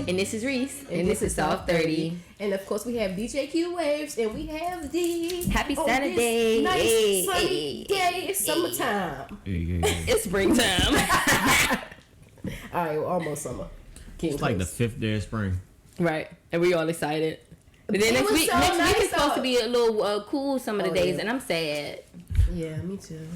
And this is Reese. And this is Soft 30. And of course, we have DJ Q Waves. And we have the Happy Saturday. Nice sunny day. It's summertime. It's springtime. All right, well, almost summer. It's like the 5th day of spring. Right. And we all excited. But then next week is supposed to be a little cool some of the days. Yeah. And I'm sad. Yeah, me too.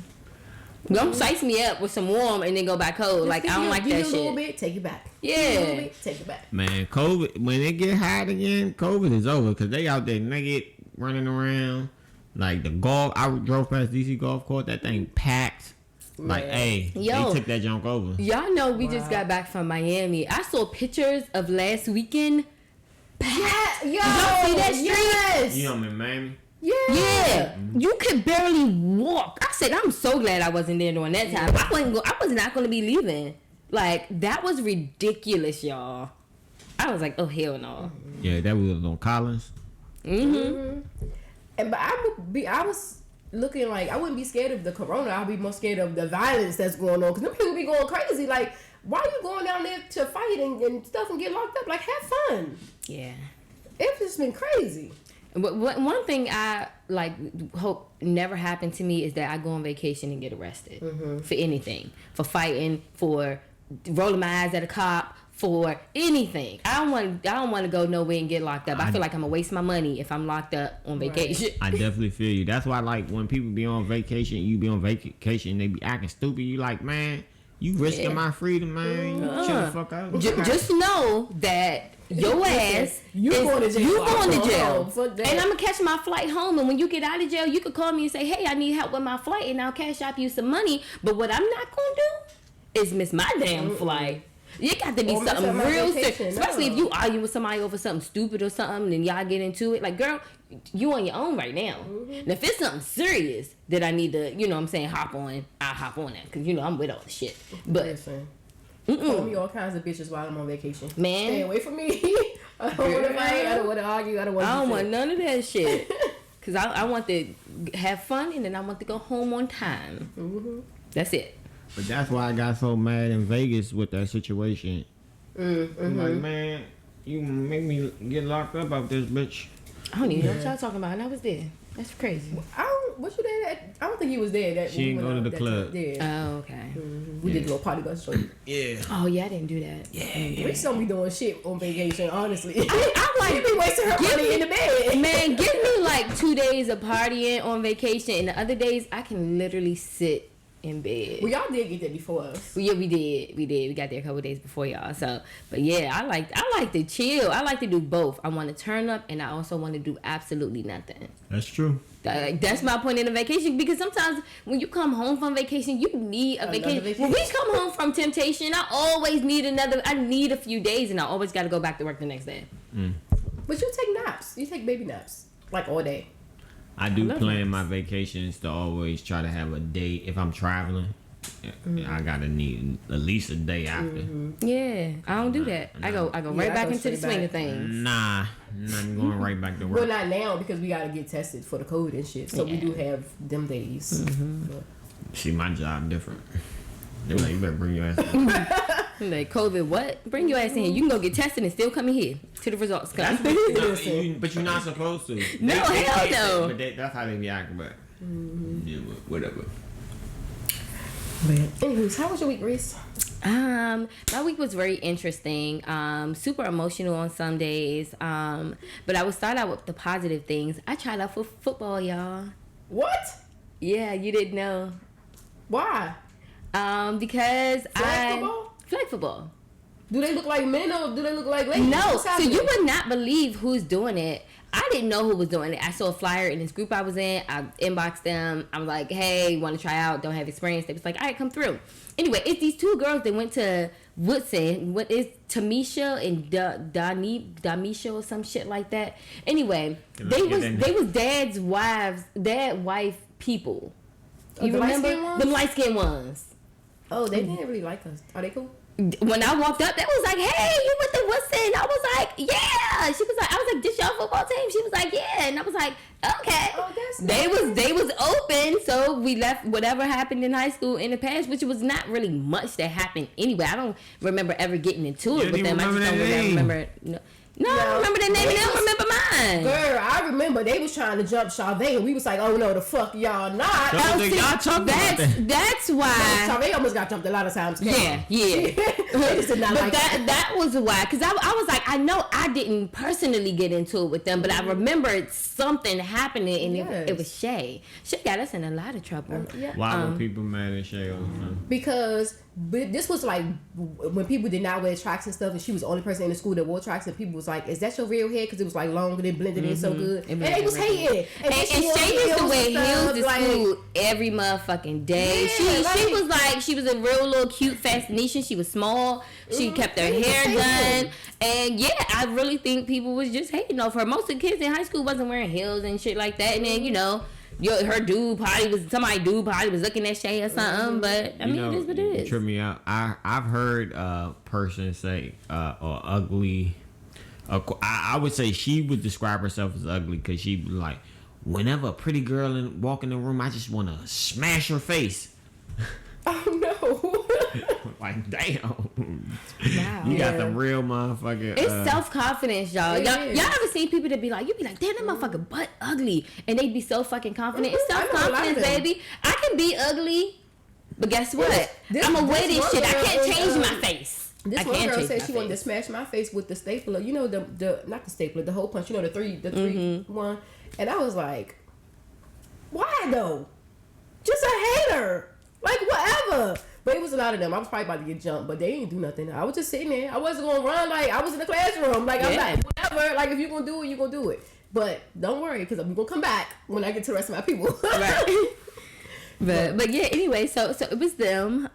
Don't spice me up with some warm and then go back cold. Like, I don't like that shit. Give you a little bit, take it back. Yeah. Give you a little bit, take it back. Man, COVID, when it get hot again, COVID is over. Because they out there naked, running around. Like, the golf, I drove past DC golf course, that thing packed. Like, hey, they took that junk over. Y'all know we just got back from Miami. I saw pictures of last weekend. Yeah, yo, y'all see that street? Yes. You know I'm in Miami? Yeah. Mm-hmm. You could barely walk. I said, I'm so glad I wasn't there during that time. I was not going to be leaving. Like, that was ridiculous, y'all. I was like, oh, hell no. Yeah, that was on Collins. But I was looking like, I wouldn't be scared of the corona. I'd be more scared of the violence that's going on. Because them people be going crazy. Like, why are you going down there to fight and stuff and get locked up? Like, have fun. Yeah. It's just been crazy. But one thing I hope never happened to me is that I go on vacation and get arrested for anything, for fighting, for rolling my eyes at a cop, for anything. I don't want to go nowhere and get locked up. I feel like I'm gonna waste my money if I'm locked up on vacation. I definitely feel you. That's why, like, when people be on vacation, you be on vacation, they be acting stupid. You like, man, you risking my freedom, man. You chill the fuck out. Just know that. Your ass, you going to jail. And I'm gonna catch my flight home. And when you get out of jail, you could call me and say, "Hey, I need help with my flight," and I'll cash out you some money. But what I'm not gonna do is miss my damn flight. You got to be something real serious, especially if you argue with somebody over something stupid or something, and y'all get into it. Like, girl, you on your own right now. And if it's something serious that I need to, you know, what I'm saying, hop on, I'll hop on that because I'm with all the shit. But. Call me all kinds of bitches while I'm on vacation. Man, stay away from me. I don't want to fight. I don't want to argue. I don't want none of that shit. Cause I want to have fun and then I want to go home on time. That's it. But that's why I got so mad in Vegas with that situation. I'm like, man, you make me get locked up out this bitch. I don't even know what y'all talking about, and I was there. That's crazy. Was you there? I don't think he was there. She didn't go to the club. Oh, okay. We did a little party bus show. Yeah. Oh, yeah, I didn't do that. Yeah. We don't be doing shit on vacation, honestly. I'm like, you be wasting her money in the bed. Man, give me like 2 days of partying on vacation, and the other days I can literally sit in bed. Well, y'all did get there before us. Well, yeah, we did. We got there a couple days before y'all. So, but yeah, I like to chill. I like to do both. I want to turn up, and I also want to do absolutely nothing. That's true. That's my point in a vacation, because sometimes when you come home from vacation, you need a vacation. When we come home from temptation, I always need I need a few days, and I always got to go back to work the next day. But you take naps. You take baby naps, like all day. I do plan my vacations to always try to have a day. If I'm traveling, I gotta need at least a day after. Yeah, I don't do that. I go right back into the swing of things. Nah, I'm going right back to work. Well, not now, because we gotta get tested for the COVID and shit. So we do have them days. See, my job different. They're like, you better bring your ass in. Like, COVID, what? Bring your ass in here. You can go get tested and still come in here to the results. But you're not supposed to. No, hell no. But that's how they be acting, but yeah, whatever. Anyways, how was your week, Reese? My week was very interesting. Super emotional on some days. But I would start out with the positive things. I tried out for football, y'all. What? Yeah, you didn't know. Why? Because flag football. Do they look like men or do they look like ladies? No, so you would not believe who's doing it. I didn't know who was doing it. I saw a flyer in this group I was in. I inboxed them. I was like, hey, want to try out? Don't have experience. They was like, all right, come through. Anyway, it's these two girls that went to Woodson. What is Tamisha and Damisha or some shit like that? Anyway, they was dad wife people. You remember them light skinned ones? Oh, they didn't really like us. Are they cool? when I walked up, they was like, "Hey, you with the Woodson?" I was like, "Yeah." She was like, "I was like, this y'all football team?" She was like, "Yeah," and I was like, "Okay." Oh, that's nice. They was open, so we left whatever happened in high school in the past, which was not really much that happened anyway. I don't remember ever getting into it with them. I just don't remember. No, I don't remember their name, and they don't remember mine. Girl, I remember they was trying to jump Charvet, and we was like, "Oh no, the fuck y'all not." That's why Charvet almost got jumped a lot of times. Yeah. They just did not like that was why, because I was like, I know I didn't personally get into it with them, but I remembered something happening, and it was Shay. Shay got us in a lot of trouble. Why were people mad at Shay all the time? Because this was like when people did not wear tracks and stuff, and she was the only person in the school that wore tracks, and people was like, "Is that your real hair?" Because it was like long and it blended in so good, and they was hating it. And Shay used to wear heels to school every motherfucking day. She was like, she was a real little cute fascination. She was small. She kept her hair done, and I really think people was just hating off her. Most of the kids in high school wasn't wearing heels and shit like that, and then her dude probably was looking at Shay or something, but I mean, it is what it is. Trip me out. I've heard a person say or ugly. I would say she would describe herself as ugly because she'd be like, whenever a pretty girl walk in the room, I just want to smash her face. Oh no. Like, damn. Wow. You got the real motherfucker. It's self-confidence, y'all. Y'all ever seen people that be like, you be like, damn, that motherfucker butt ugly. And they be so fucking confident. It's self-confidence, baby. I can be ugly, but guess what? I'm going to wear this shit. I can't change my face. This one girl said she wanted to smash my face with the stapler. You know, the not the stapler, the hole punch. You know, the three one. And I was like, why though? Just a hater. Like, whatever. But it was a lot of them. I was probably about to get jumped, but they didn't do nothing. I was just sitting there. I wasn't going to run. Like, I was in the classroom. Like, I'm like, whatever. Like, if you're going to do it, you're going to do it. But don't worry, because I'm going to come back when I get to the rest of my people. Right. But yeah, anyway, so it was them.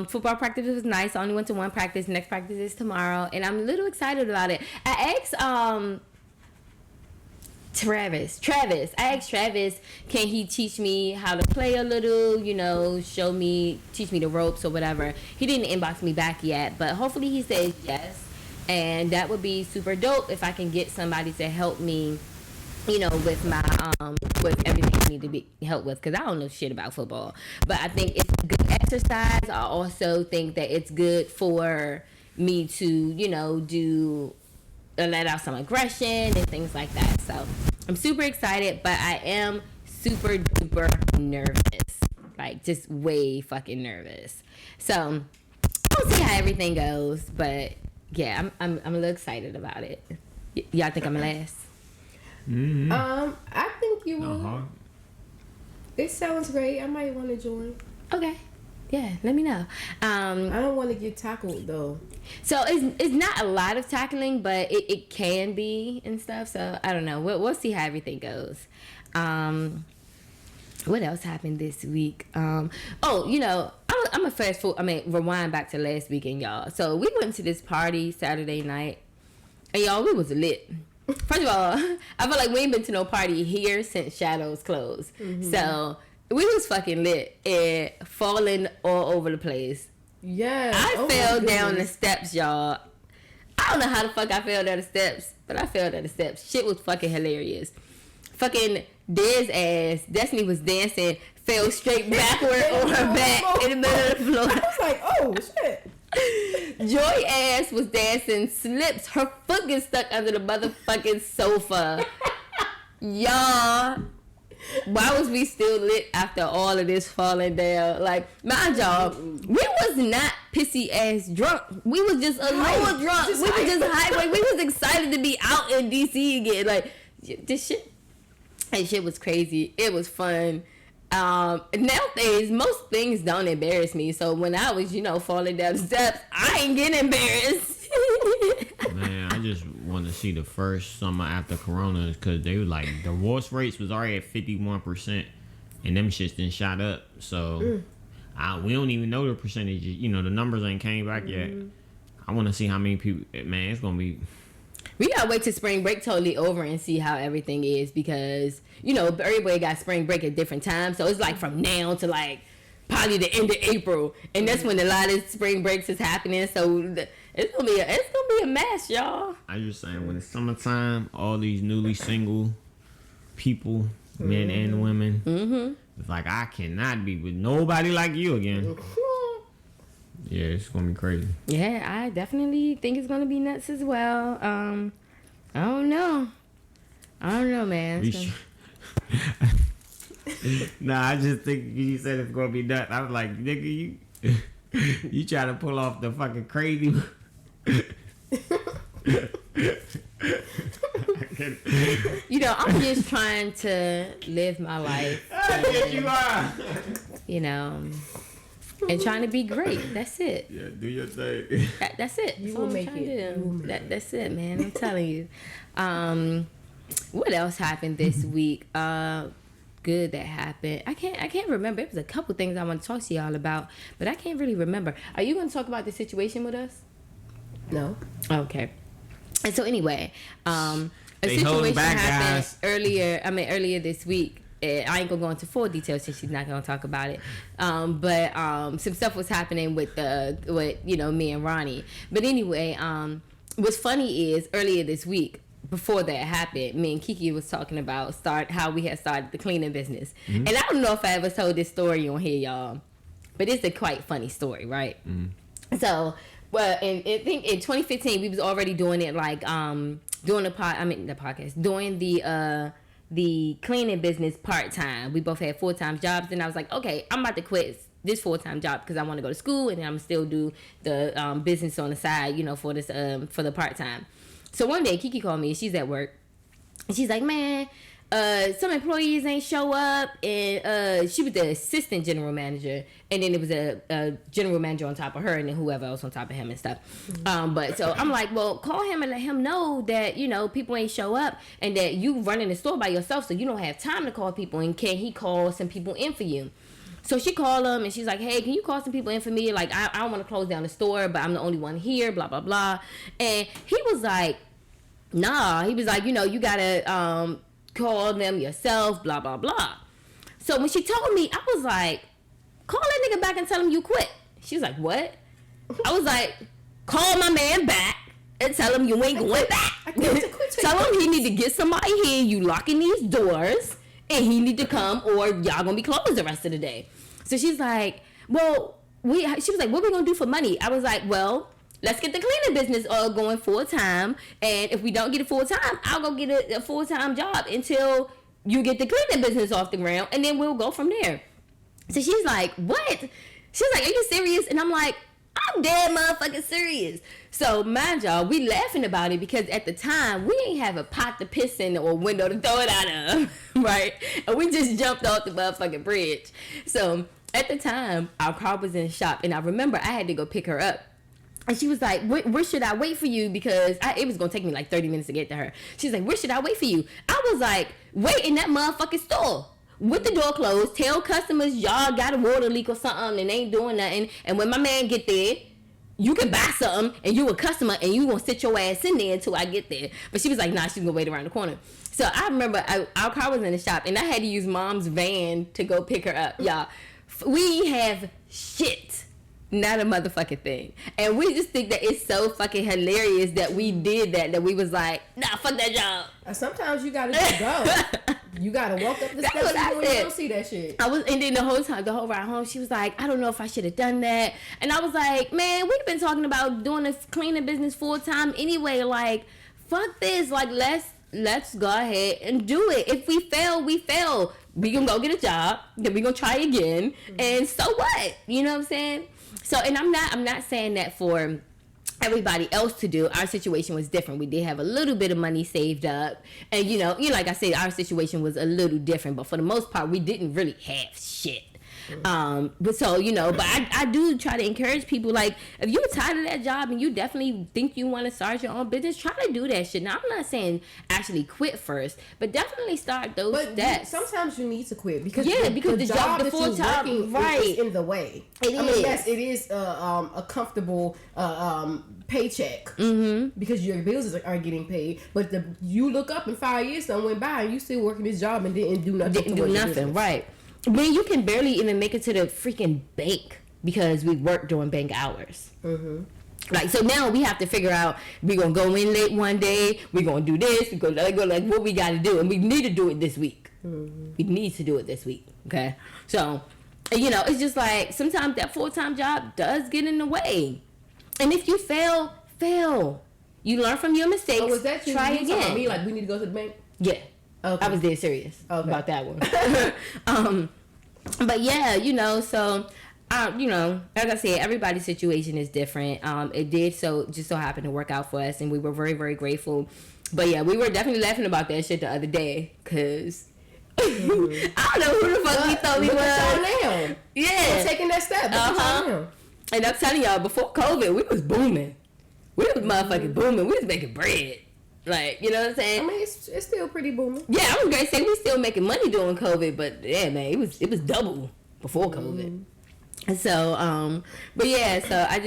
Football practice was nice. I only went to one practice. Next practice is tomorrow. And I'm a little excited about it. I asked Travis, can he teach me how to play a little, teach me the ropes or whatever. He didn't inbox me back yet, but hopefully he says yes. And that would be super dope if I can get somebody to help me, with my, with everything I need to be helped with, because I don't know shit about football. But I think it's a good exercise. I also think that it's good for me to, let out some aggression and things like that. So I'm super excited, but I am super duper nervous, like just way fucking nervous. So we'll see how everything goes, but yeah, I'm a little excited about it. Y'all think I'm last? Mm-hmm. I think you will. It sounds great. I might want to join. Okay. Yeah, let me know. I don't want to get tackled though. So it's not a lot of tackling, but it can be and stuff. So I don't know. We'll see how everything goes. What else happened this week? I'm a rewind back to last weekend, y'all. So we went to this party Saturday night, and y'all, we was lit. First of all, I feel like we ain't been to no party here since Shadows closed. Mm-hmm. So we was fucking lit and falling all over the place. Yeah. I fell down the steps, y'all. I don't know how the fuck I fell down the steps, but I fell down the steps. Shit was fucking hilarious. Fucking Dez ass, Destiny was dancing, fell straight backward on her back in the middle of the floor. I was like, oh shit. Joy ass was dancing, slips, her foot gets stuck under the motherfucking sofa. Y'all, why was we still lit after all of this falling down? Like, mind y'all, we was not pissy ass drunk. We was just a little drunk. We was just hype. Like, we was excited to be out in DC again. Like, this shit was crazy. It was fun. Nowadays, most things don't embarrass me. So when I was, falling down the steps, I ain't getting embarrassed. Man, I just want to see the first summer after Corona, because they were like, divorce rates was already at 51%, and them shits done shot up. So we don't even know the percentages. The numbers ain't came back yet. I want to see how many people. Man, it's gonna be. We gotta wait till spring break totally over and see how everything is, because everybody got spring break at different times. So it's like from now to like probably the end of April, and that's when a lot of spring breaks is happening. So it's gonna be a mess, y'all. I'm just saying, when it's summertime, all these newly single people, men and women, it's like, I cannot be with nobody like you again. Yeah, it's gonna be crazy. Yeah, I definitely think it's gonna be nuts as well. I don't know, man. Nah, I just think you said it's gonna be nuts. I was like, nigga, you try to pull off the fucking crazy. You know, I'm just trying to live my life. Yes, you are. You know, and trying to be great. That's it. Yeah, do your thing. That's it. You will make it. That's it, man. I'm telling you. What else happened this week? Good that happened. I can't remember. It was a couple things I want to talk to y'all about, but I can't really remember. Are you going to talk about the situation with us? No. Okay. And so anyway, a situation happened earlier this week. I ain't gonna go into full details since she's not gonna talk about it. But some stuff was happening with me and Ronnie. But anyway, what's funny is earlier this week, before that happened, me and Kiki was talking about how we had started the cleaning business. Mm-hmm. And I don't know if I ever told this story on here, y'all, but it's a quite funny story, right? Mm-hmm. So, well, I think in 2015 we was already doing it, like doing the cleaning business part-time. We both had full-time jobs, and I was like, okay, I'm about to quit this full-time job because I want to go to school, and then I'm still do the business on the side, for this for the part-time. So one day Kiki called me, she's at work, and she's like, man, some employees ain't show up, and she was the assistant general manager, and then it was a general manager on top of her, and then whoever else on top of him and stuff. But so I'm like, well, call him and let him know that people ain't show up, and that you running the store by yourself, so you don't have time to call people, and can he call some people in for you? So she called him, and she's like, hey, can you call some people in for me? Like, I don't want to close down the store, but I'm the only one here, blah, blah, blah. And he was like, nah. He was like, you gotta call them yourself, blah, blah, blah. So when she told me, I was like, call that nigga back and tell him you quit. She was like, what? I was like, call my man back and tell him you ain't going back. Tell him he need to get somebody here, you locking these doors, and he need to come or y'all gonna be closed the rest of the day. So she's like, well, she was like, what we gonna do for money? I was like, well, let's get the cleaning business going full time, and if we don't get it full time, I'll go get a full time job until you get the cleaning business off the ground, and then we'll go from there. So she's like, what? She's like, are you serious? And I'm like, I'm dead motherfucking serious. So mind y'all, we laughing about it because at the time we ain't have a pot to piss in or window to throw it out of, right? And we just jumped off the motherfucking bridge. So at the time, our car was in the shop, and I remember I had to go pick her up. And she was like, where should I wait for you? Because it was going to take me like 30 minutes to get to her. She's like, where should I wait for you? I was like, wait in that motherfucking store with the door closed. Tell customers y'all got a water leak or something and ain't doing nothing. And when my man get there, you can buy something and you a customer and you going to sit your ass in there until I get there. But she was like, nah, she's going to wait around the corner. So I remember our car was in the shop, and I had to use mom's van to go pick her up. Y'all, we have shit. Not a motherfucking thing. And we just think that it's so fucking hilarious that we did that we was like, nah, fuck that job. Sometimes you gotta just go. You gotta walk up the steps and you don't see that shit. And then the whole ride home, she was like, I don't know if I should have done that. And I was like, man, we've been talking about doing a cleaning business full time anyway. Like, fuck this. Like, let's go ahead and do it. If we fail, we fail. We gonna go get a job, then we gonna try again. And so what? You know what I'm saying? So, and I'm not saying that for everybody else to do. Our situation was different. We did have a little bit of money saved up, and like I said, our situation was a little different. But for the most part, we didn't really have shit. But so, but I do try to encourage people, like, if you're tired of that job and you definitely think you want to start your own business, try to do that shit. Now, I'm not saying actually quit first, but definitely start those steps. Sometimes you need to quit because the job that you're working is in the way. Yes, it is a comfortable paycheck because your bills are getting paid, but you look up in 5 years, something went by and you still working this job and didn't do nothing. Right. when you can barely even make it to the freaking bank because we work during bank hours. Mm-hmm. Like, so now we have to figure out, we're going to go in late one day, we're going to do this, we're going to go, like, what we got to do. And we need to do it this week. Mm-hmm. We need to do it this week, okay? So, you know, it's just like, sometimes that full-time job does get in the way. And if you fail. You learn from your mistakes. Oh, was that you? Try again. About me, like, we need to go to the bank? Yeah. Okay. I was dead serious about that one. But yeah, you know, so... you know, like I said, everybody's situation is different. It did just so happen to work out for us, and we were very, very grateful. But yeah, we were definitely laughing about that shit the other day, cause I don't know who the fuck we thought we were. Yeah, we're taking that step. And I'm telling y'all, before COVID, we was booming. We was motherfucking booming. We was making bread. Like, you know what I'm saying? I mean, it's still pretty booming. Yeah, I was gonna say we still making money during COVID, but yeah, man, it was double before COVID. So, but yeah, so I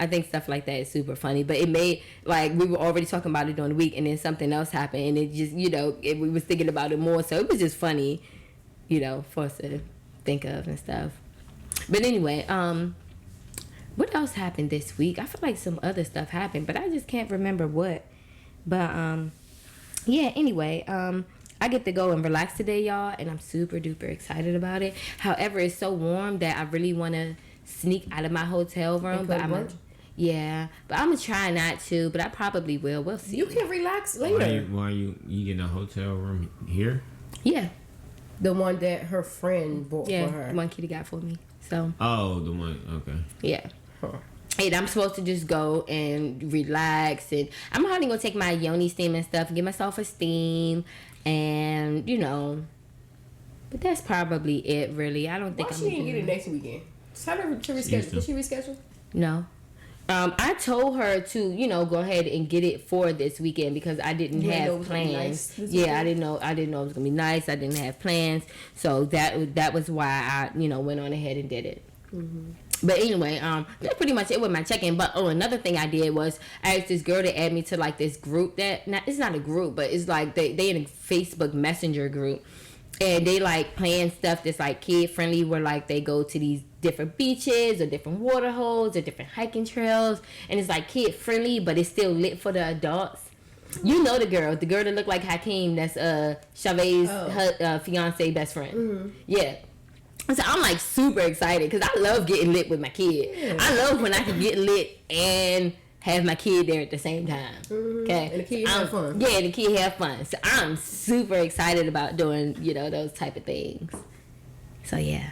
think stuff like that is super funny. But it made, like, we were already talking about it during the week, and then something else happened, and it just, you know, we was thinking about it more. So it was just funny, you know, for us to think of and stuff. But anyway, what else happened this week? I feel like some other stuff happened, but I just can't remember what. But yeah. Anyway, I get to go and relax today, y'all, and I'm super duper excited about it. However, it's so warm that I really want to sneak out of my hotel room. But I'm gonna try not to, but I probably will. We'll see. You can relax later. Why you getting a hotel room here? Yeah, the one that her friend bought for her. The one Kitty got for me. So. Oh, the one. Okay. Yeah. Huh. And I'm supposed to just go and relax, and I'm probably gonna take my yoni steam and stuff, give myself a steam. And, you know, but that's probably it, really. I don't think Why she didn't get it next weekend? Tell her to reschedule. Did she reschedule? No. I told her to, you know, go ahead and get it for this weekend because I didn't have plans. I didn't know it was gonna be nice. I didn't have plans, so that was why I, you know, went on ahead and did it. Mm-hmm. But anyway, that's pretty much it with my check-in. But another thing I did was I asked this girl to add me to like this group it's not a group, but it's like they in a Facebook Messenger group, and they like plan stuff that's like kid friendly, where like they go to these different beaches or different water holes or different hiking trails, and it's like kid friendly, but it's still lit for the adults. You know the girl that looked like Hakeem, that's Chavez' her fiance best friend. Mm-hmm. Yeah. So I'm like super excited because I love getting lit with my kid. Yeah. I love when I can get lit and have my kid there at the same time. Mm-hmm. Okay, and the kid have fun. Yeah, the kid have fun. So I'm super excited about doing, you know, those type of things. So yeah,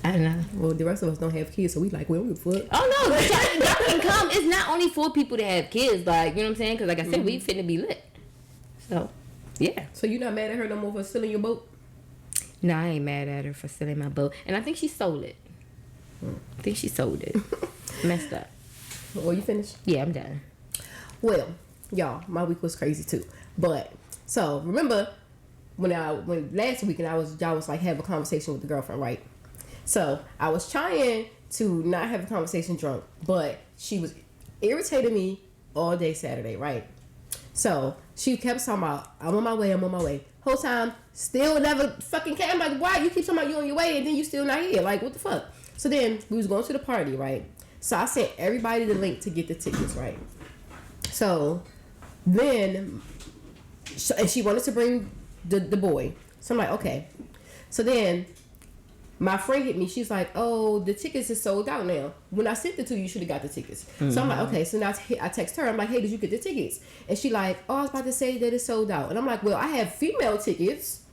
I don't know. Well, the rest of us don't have kids, so we like, well, we fuck. Oh no, y'all can come. It's not only for people that have kids, like, you know what I'm saying? Because like I said, we finna be lit. So yeah. So you not mad at her no more for stealing your boat? No, I ain't mad at her for stealing my boat. And I think she sold it. I think she sold it. Messed up. Well, you finished? Yeah, I'm done. Well, y'all, my week was crazy too. But, so, remember when last week and y'all was like have a conversation with the girlfriend, right? So, I was trying to not have a conversation drunk, but she was irritating me all day Saturday, right? So, she kept talking about, I'm on my way. Whole time, still never fucking came. I'm like, why? You keep talking about you on your way and then you still not here. Like, what the fuck? So then, we was going to the party, right? So I sent everybody the link to get the tickets, right? So then, and she wanted to bring the boy. So I'm like, okay. So then, my friend hit me. She's like, oh, the tickets is sold out now. When I sent it to you, you should have got the tickets. Mm-hmm. So I'm like, okay. So now I text her. I'm like, hey, did you get the tickets? And she like, oh, I was about to say that it's sold out. And I'm like, well, I have female tickets,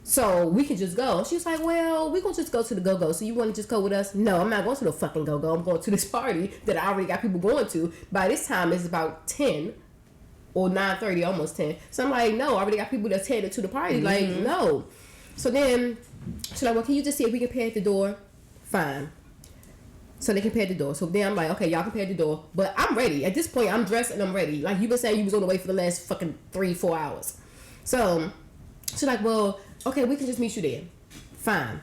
so we can just go. And she was like, well, we're going to just go to the go-go. So you want to just go with us? No, I'm not going to the fucking go-go. I'm going to this party that I already got people going to. By this time, it's about 10 or 9:30, almost 10. So I'm like, no, I already got people that's headed to the party. Mm-hmm. Like, no. So then she's like, well, can you just see if we can pay at the door? Fine. So they can pay at the door. So then I'm like, okay, y'all can pay at the door. But I'm ready. At this point, I'm dressed and I'm ready. Like, you've been saying you was on the way for the last fucking 3-4 hours. So she's like, well, okay, we can just meet you there. Fine.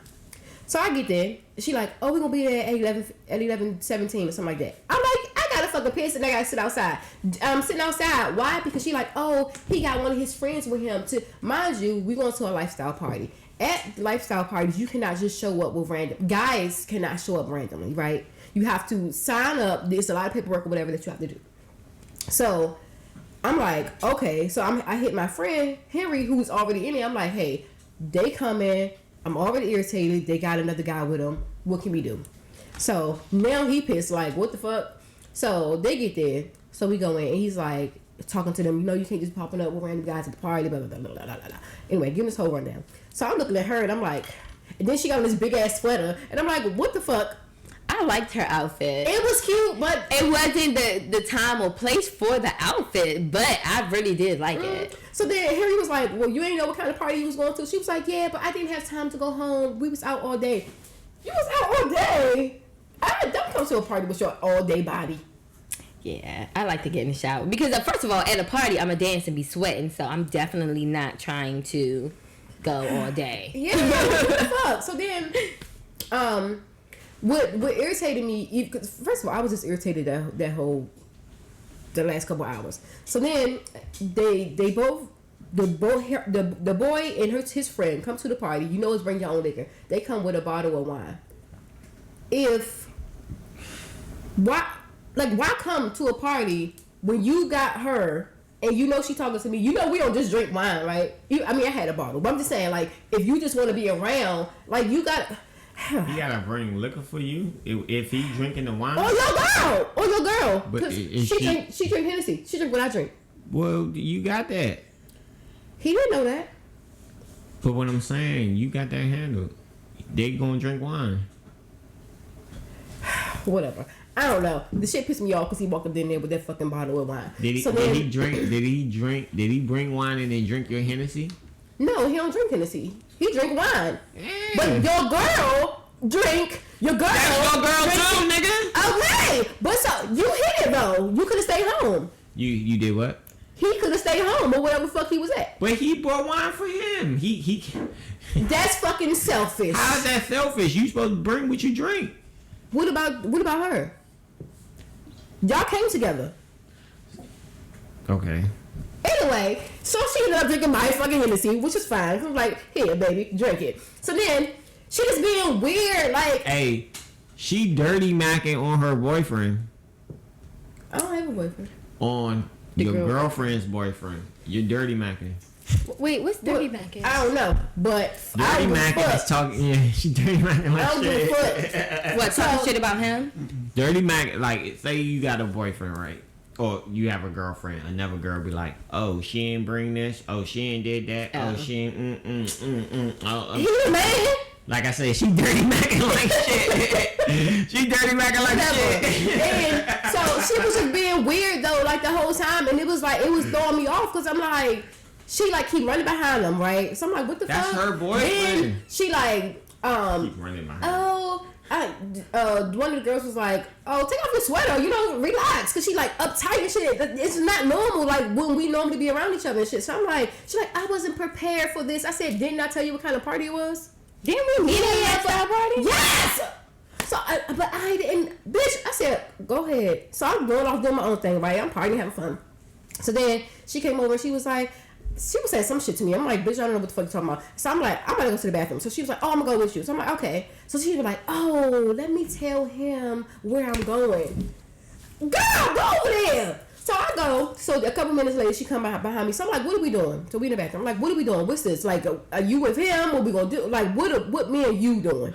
So I get there. She like, oh, we're going to be there at 11:17 or something like that. I'm like, I got to fucking piss and I got to sit outside. I'm sitting outside. Why? Because she like, oh, he got one of his friends with him. To mind you, we going to a lifestyle party. at lifestyle parties, you cannot just show up with random guys. Cannot show up randomly, right? You have to sign up. There's a lot of paperwork or whatever that you have to do. So I'm like, okay. So I hit my friend Henry, who's already in it. I'm like, hey, they come in. I'm already irritated. They got another guy with them. What can we do? So now he pissed. Like, what the fuck? So they get there. So we go in, and he's like talking to them. You know, you can't just popping up with random guys at the party. Blah blah blah blah blah blah. Anyway, give him this whole rundown. So I'm looking at her, and I'm like, and then she got on this big ass sweater, and I'm like, what the fuck? I liked her outfit. It was cute, but it wasn't the time or place for the outfit, but I really did like it. So then Harry was like, well, you ain't know what kind of party you was going to. She was like, yeah, but I didn't have time to go home. We was out all day. You was out all day? Don't come to a party with your all day body. Yeah, I like to get in the shower. Because first of all, at a party, I'm a dance and be sweating, so I'm definitely not trying to go all day. Yeah, what the fuck? So then, what irritated me, first of all, I was just irritated the last couple hours. So then they both the boy and his friend come to the party. You know, it's bring your own liquor. They come with a bottle of wine. Why come to a party when you got her and you know she talking to me? You know we don't just drink wine, right? I had a bottle, but I'm just saying, like, if you just want to be around, like, you got. He gotta bring liquor for you if he drinking the wine. Or your girl. But she drink Hennessy. She drink what I drink. Well, you got that. He didn't know that. But what I'm saying, you got that handled. They gonna drink wine. Whatever. I don't know. The shit pissed me off because he walked up in there with that fucking bottle of wine. Did he bring wine and then drink your Hennessy? No, he don't drink Hennessy. He drink wine. But your girl drink. Your girl. That's your girl too, nigga. Okay, but so you hit it though. You could have stayed home. You did what? He could have stayed home or whatever the fuck he was at. But he brought wine for him. He. That's fucking selfish. How's that selfish? You supposed to bring what you drink. What about her? Y'all came together. Okay. Anyway, so she ended up drinking my fucking Hennessy, which is fine. I'm like, here, baby, drink it. So then she just being weird, like. Hey, she dirty macking on her boyfriend. I don't have a boyfriend. On your girlfriend's boyfriend. You're dirty macking. Wait, what's dirty macking? I don't know, but dirty macking is talking. Yeah, she dirty macking like shit. What, talking shit about him? Dirty macking, like, say you got a boyfriend, right? Or you have a girlfriend. Another girl be like, "Oh, she ain't bring this. Oh, she ain't did that. Oh, she ain't He man. Like I said, she dirty macking like shit. She dirty macking like shit. And so she was just being weird though, like the whole time, and it was throwing me off because I'm like, she like keep running behind them, right? So I'm like, what the fuck? That's her boyfriend. Then she like, keep running behind. Oh. One of the girls was like, "Oh, take off your sweater, you know, relax," because she like uptight and shit. It's not normal, like when we normally be around each other and shit. So I'm like, she's like, "I wasn't prepared for this." I said, "Didn't I tell you what kind of party it was?" Didn't we meet at that party? Yes. So, but I didn't, bitch. I said, "Go ahead." So I'm going off doing my own thing, right? I'm partying, having fun. So then she came over and she was like. She was saying some shit to me. I'm like, bitch, I don't know what the fuck you're talking about. So I'm like, I'm gonna go to the bathroom. So she was like, oh, I'm gonna go with you. So I'm like, okay. So she was like, oh, let me tell him where I'm going. Girl, go over there. So I go. So a couple minutes later, she come behind me. So I'm like, what are we doing? So we in the bathroom. I'm like, what are we doing? What's this? Like, are you with him? What we gonna do? Like, what me and you doing?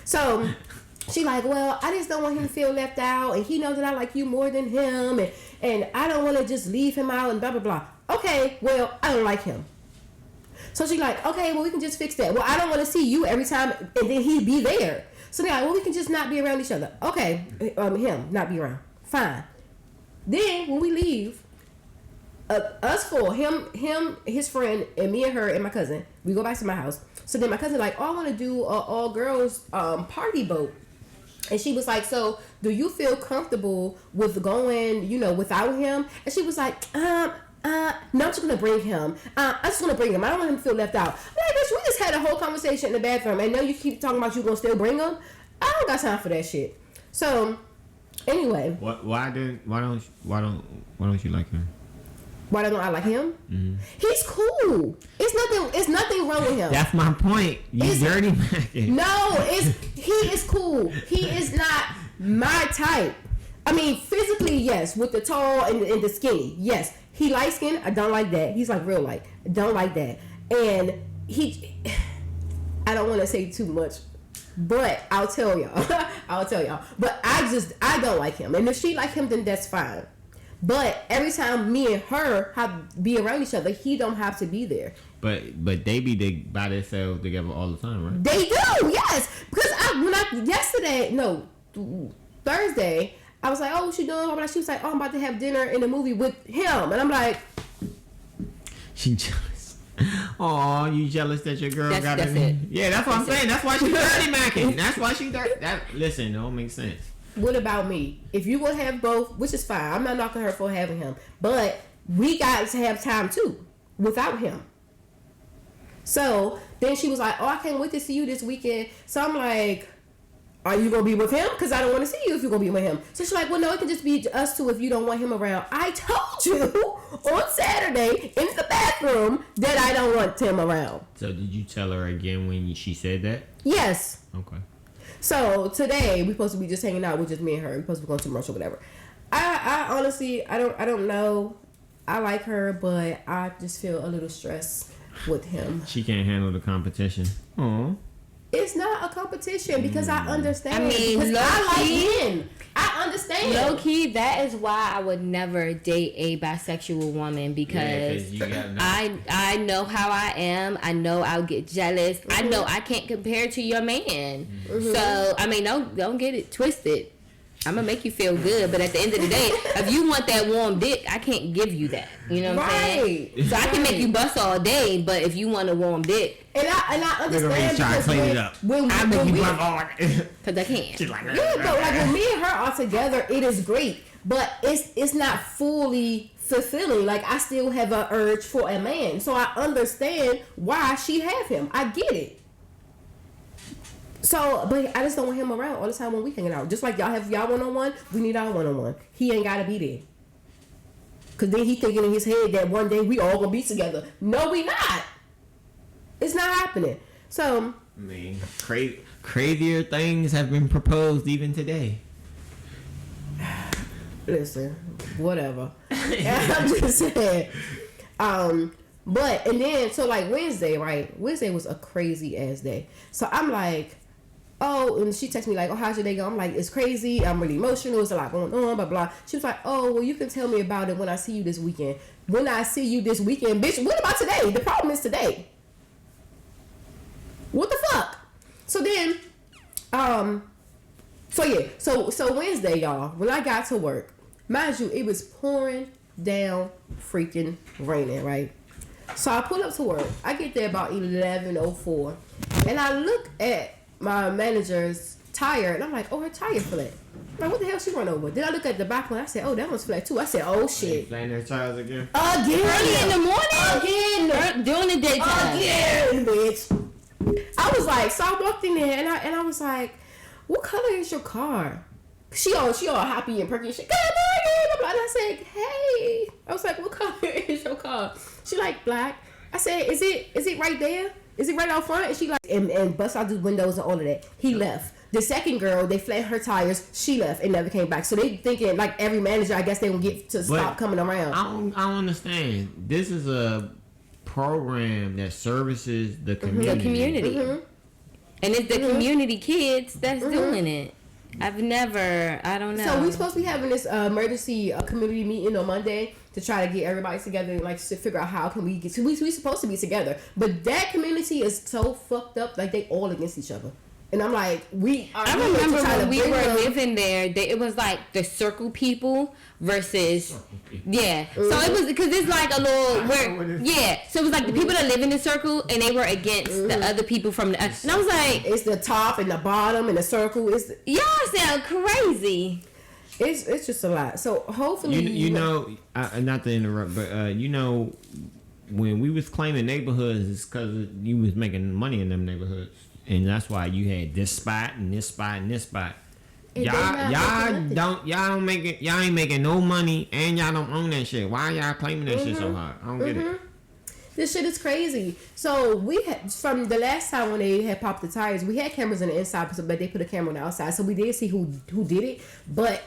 So she like, well, I just don't want him to feel left out, and he knows that I like you more than him, and I don't want to just leave him out and blah blah blah. Okay, well, I don't like him. So she's like, okay, well, we can just fix that. Well, I don't want to see you every time, and then he'd be there. So they're like, well, we can just not be around each other. Okay, him, not be around. Fine. Then, when we leave, us four, him, his friend, and me and her and my cousin, we go back to my house. So then my cousin like, oh, I want to do a all-girls party boat. And she was like, so do you feel comfortable with going, you know, without him? And she was like, no, I'm just gonna bring him. I'm just gonna bring him. I don't want him to feel left out. I'm like, bitch, we just had a whole conversation in the bathroom, and now you keep talking about you gonna still bring him. I don't got time for that shit. So, anyway. Why don't you like him? Why don't I like him? Mm-hmm. He's cool. It's nothing wrong with him. That's my point. You dirty man. No, he is cool. He is not my type. I mean, physically, yes, with the tall and the skinny, yes. He light skinned. I don't like that. He's like real light. I don't like that. And I don't want to say too much, but I'll tell y'all. But I don't like him. And if she like him, then that's fine. But every time me and her be around each other, he don't have to be there. But they be by themselves together all the time, right? They do, yes. Because Thursday, I was like, oh, what you doing? She was like, oh, I'm about to have dinner in a movie with him. And I'm like, she jealous. Oh, you jealous that your girl got it? Yeah, that's what I'm saying. That's why she dirty macking. That's why she dirty. Listen, it don't make sense. What about me? If you would have both, which is fine. I'm not knocking her for having him. But we got to have time too without him. So then she was like, oh, I can't wait to see you this weekend. So I'm like, are you going to be with him? Because I don't want to see you if you're going to be with him. So she's like, well, no, it can just be us two if you don't want him around. I told you on Saturday in the bathroom that I don't want him around. So did you tell her again when she said that? Yes. Okay. So today we're supposed to be just hanging out with just me and her. We're supposed to be going to commercial, whatever. I honestly, I don't know. I like her, but I just feel a little stressed with him. She can't handle the competition. Aww. It's not a competition because I understand. I mean, because I like him. I understand. Low key, that is why I would never date a bisexual woman because I know how I am. I know I'll get jealous. Mm-hmm. I know I can't compare to your man. Mm-hmm. So I mean, don't get it twisted. I'm gonna make you feel good, but at the end of the day, if you want that warm dick, I can't give you that. You know what I'm saying? So I can make you bust all day, but if you want a warm dick, and I understand because clean it up. I make you bust all because I can't. She's like, yeah, but like when me and her are together, it is great, but it's not fully fulfilling. Like I still have an urge for a man, so I understand why she have him. I get it. So, but I just don't want him around all the time when we hanging out. Just like y'all have y'all one-on-one, we need our one-on-one. He ain't got to be there. Because then he thinking in his head that one day we all going to be together. No, we not. It's not happening. So. I mean, crazier things have been proposed even today. Listen, whatever. I'm just saying. But, and then, so like Wednesday, right? Wednesday was a crazy ass day. So I'm like, oh, and she texted me like, oh, how's your day going? I'm like, it's crazy. I'm really emotional. There's a lot going on, blah, blah. She was like, oh, well, you can tell me about it when I see you this weekend. When I see you this weekend, bitch, what about today? The problem is today. What the fuck? So then, so Wednesday, y'all, when I got to work, mind you, it was pouring down freaking raining, right? So I pull up to work. I get there about 11:04, and I look at my manager's tire, and I'm like, oh, her tire flat. I'm like, what the hell she run over? Then I look at the back one. I said, oh, that one's flat too. I said, oh shit. Playing their tires again. Early in the morning. Again. During the daytime. Again, bitch. I was like, so I walked in there, and I was like, what color is your car? She all happy and perky and shit. Good morning, blah, blah. And I said, hey. I was like, what color is your car? She like black. I said, is it right there? Is it right out front? And she like and bust out the windows and all of that. He left. The second girl, they flat her tires. She left and never came back. So they thinking like every manager, I guess they gonna get to stop coming around. I don't understand. This is a program that services the community. The community. Mm-hmm. And it's the community kids that's doing it. I don't know. So we supposed to be having this emergency community meeting on Monday to try to get everybody together and like to figure out how can we get to. We supposed to be together, but that community is so fucked up. Like they all against each other. And I'm like, I remember when we were living there, it was like the circle people versus, yeah. So it was, because it's like a little, so it was like the people that live in the circle and they were against the other people from the, and I was like. It's the top and the bottom and the circle. Y'all sound crazy. It's just a lot. So hopefully. You know, not to interrupt, but when we was claiming neighborhoods, it's because you was making money in them neighborhoods. And that's why you had this spot and this spot and this spot. Y'all ain't making no money, and y'all don't own that shit. Why y'all claiming that shit so hard? I don't get it. This shit is crazy. So we had, from the last time when they had popped the tires, we had cameras on the inside, but they put a camera on the outside. So we did see who did it, but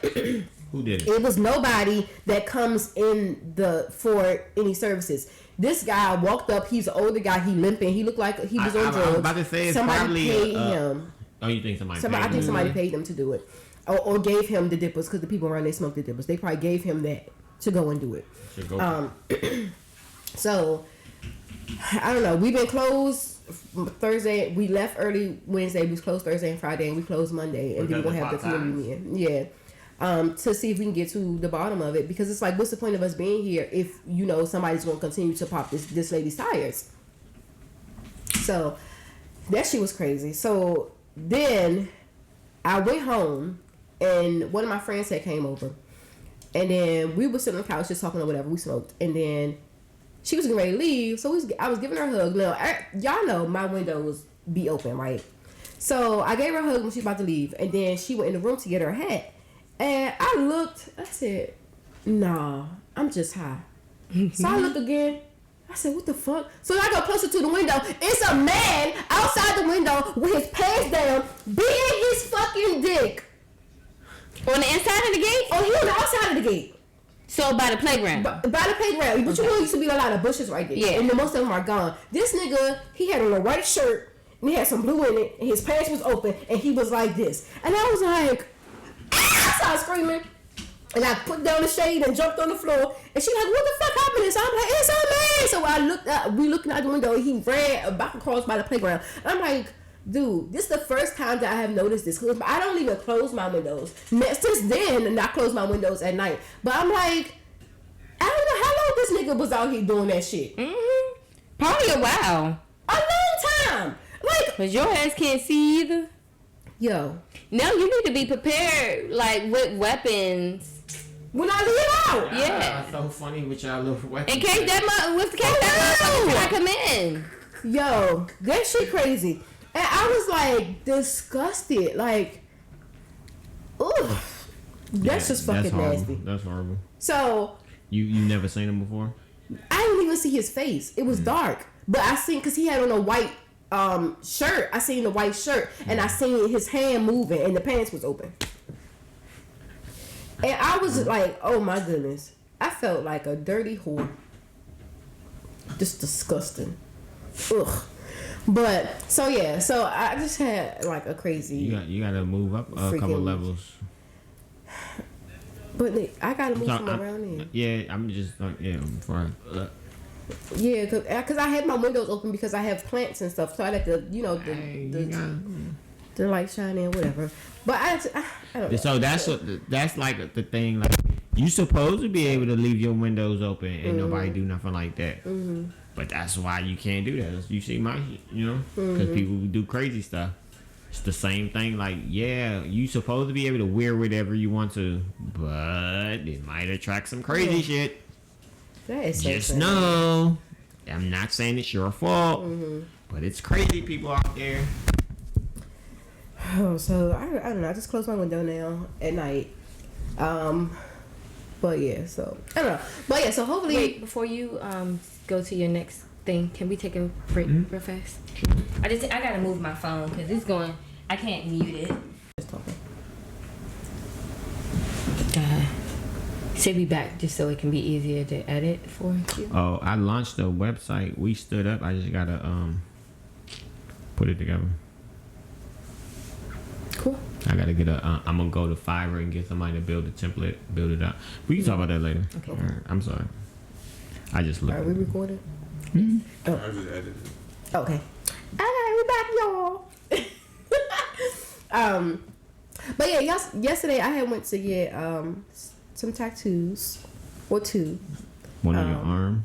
who did it? It was nobody that comes in for any services. This guy walked up. He's an older guy. He limping. He looked like he was on drugs. I was about to say it's somebody probably paid him. Oh, you think somebody? I think somebody paid them to do it, or gave him the dippers because the people around they smoked the dippers. They probably gave him that to go and do it. So. I don't know. We've been closed Thursday. We left early Wednesday. We was closed Thursday and Friday, and we closed Monday. And then we're gonna have the community meeting. Yeah, to see if we can get to the bottom of it, because it's like, what's the point of us being here if somebody's gonna continue to pop this lady's tires? So that shit was crazy. So then I went home, and one of my friends had came over, and then we were sitting on the couch just talking or whatever. We smoked, and then. She was getting ready to leave, so I was giving her a hug. Now, y'all know my windows be open, right? So I gave her a hug when she was about to leave, and then she went in the room to get her hat. And I looked, I said, nah, I'm just high. So I looked again. I said, what the fuck? So I go closer to the window. It's a man outside the window with his pants down, beating his fucking dick. On the inside of the gate? Oh, he on the outside of the gate. So by the playground. By the playground. But you know, used to be a lot of bushes right there. Yeah. And most of them are gone. This nigga, he had on a white shirt, and he had some blue in it, and his pants was open, and he was like this. And I was like, I started screaming. And I put down the shade and jumped on the floor. And she like, what the fuck happened? So I'm like, it's a man. So I looked out, we looking out the window, and he ran back across by the playground. And I'm like, dude, this is the first time that I have noticed this. Cause I don't even close my windows. Since then, I close my windows at night. But I'm like, I don't know how long this nigga was out here doing that shit. Mm-hmm. Probably a while. A long time. Like, cause your ass can't see either. Yo. No, you need to be prepared, like, with weapons. When I leave out. Yeah. That's so funny with y'all little weapons. In case that motherfucker come in. Yo, that shit crazy. And I was like disgusted. Like, ugh. That's just fucking nasty. That's horrible. So you never seen him before? I didn't even see his face. It was dark. But I seen, cause he had on a white shirt. I seen the white shirt, and I seen his hand moving, and the pants was open. And I was like, oh my goodness. I felt like a dirty whore. Just disgusting. Ugh. But so yeah, so I just had like a crazy. You gotta move up a couple levels. But I gotta move from around here. Yeah, I'm just like I'm fine. Yeah, cause I had my windows open because I have plants and stuff, so I like the the light shining or whatever. But I don't know. So that's like the thing. Like, you supposed to be able to leave your windows open and nobody do nothing like that. Mm-hmm. But that's why you can't do that. You see my shit, because people do crazy stuff. It's the same thing. Like, yeah, you supposed to be able to wear whatever you want to, but it might attract some crazy shit. That is so just know, I'm not saying it's your fault, but it's crazy people out there. Oh, so I don't know. I just close my window now at night. But yeah, so I don't know. But yeah, so hopefully. Wait, before you go to your next thing, can we take a break real fast? I gotta move my phone because it's going. I can't mute it. Just talking. Should be back just so it can be easier to edit for you. Oh, I launched the website. We stood up. I just gotta put it together. Cool. I gotta get I'm gonna go to Fiverr and get somebody to build a template, build it out. We can talk about that later. Okay. Right, I'm sorry. I just looked. Are we recording? Mm-hmm. Oh. I just edited. Okay. Alright, we back, y'all. But yeah, yesterday I had went to get some tattoos, or two. One on your arm.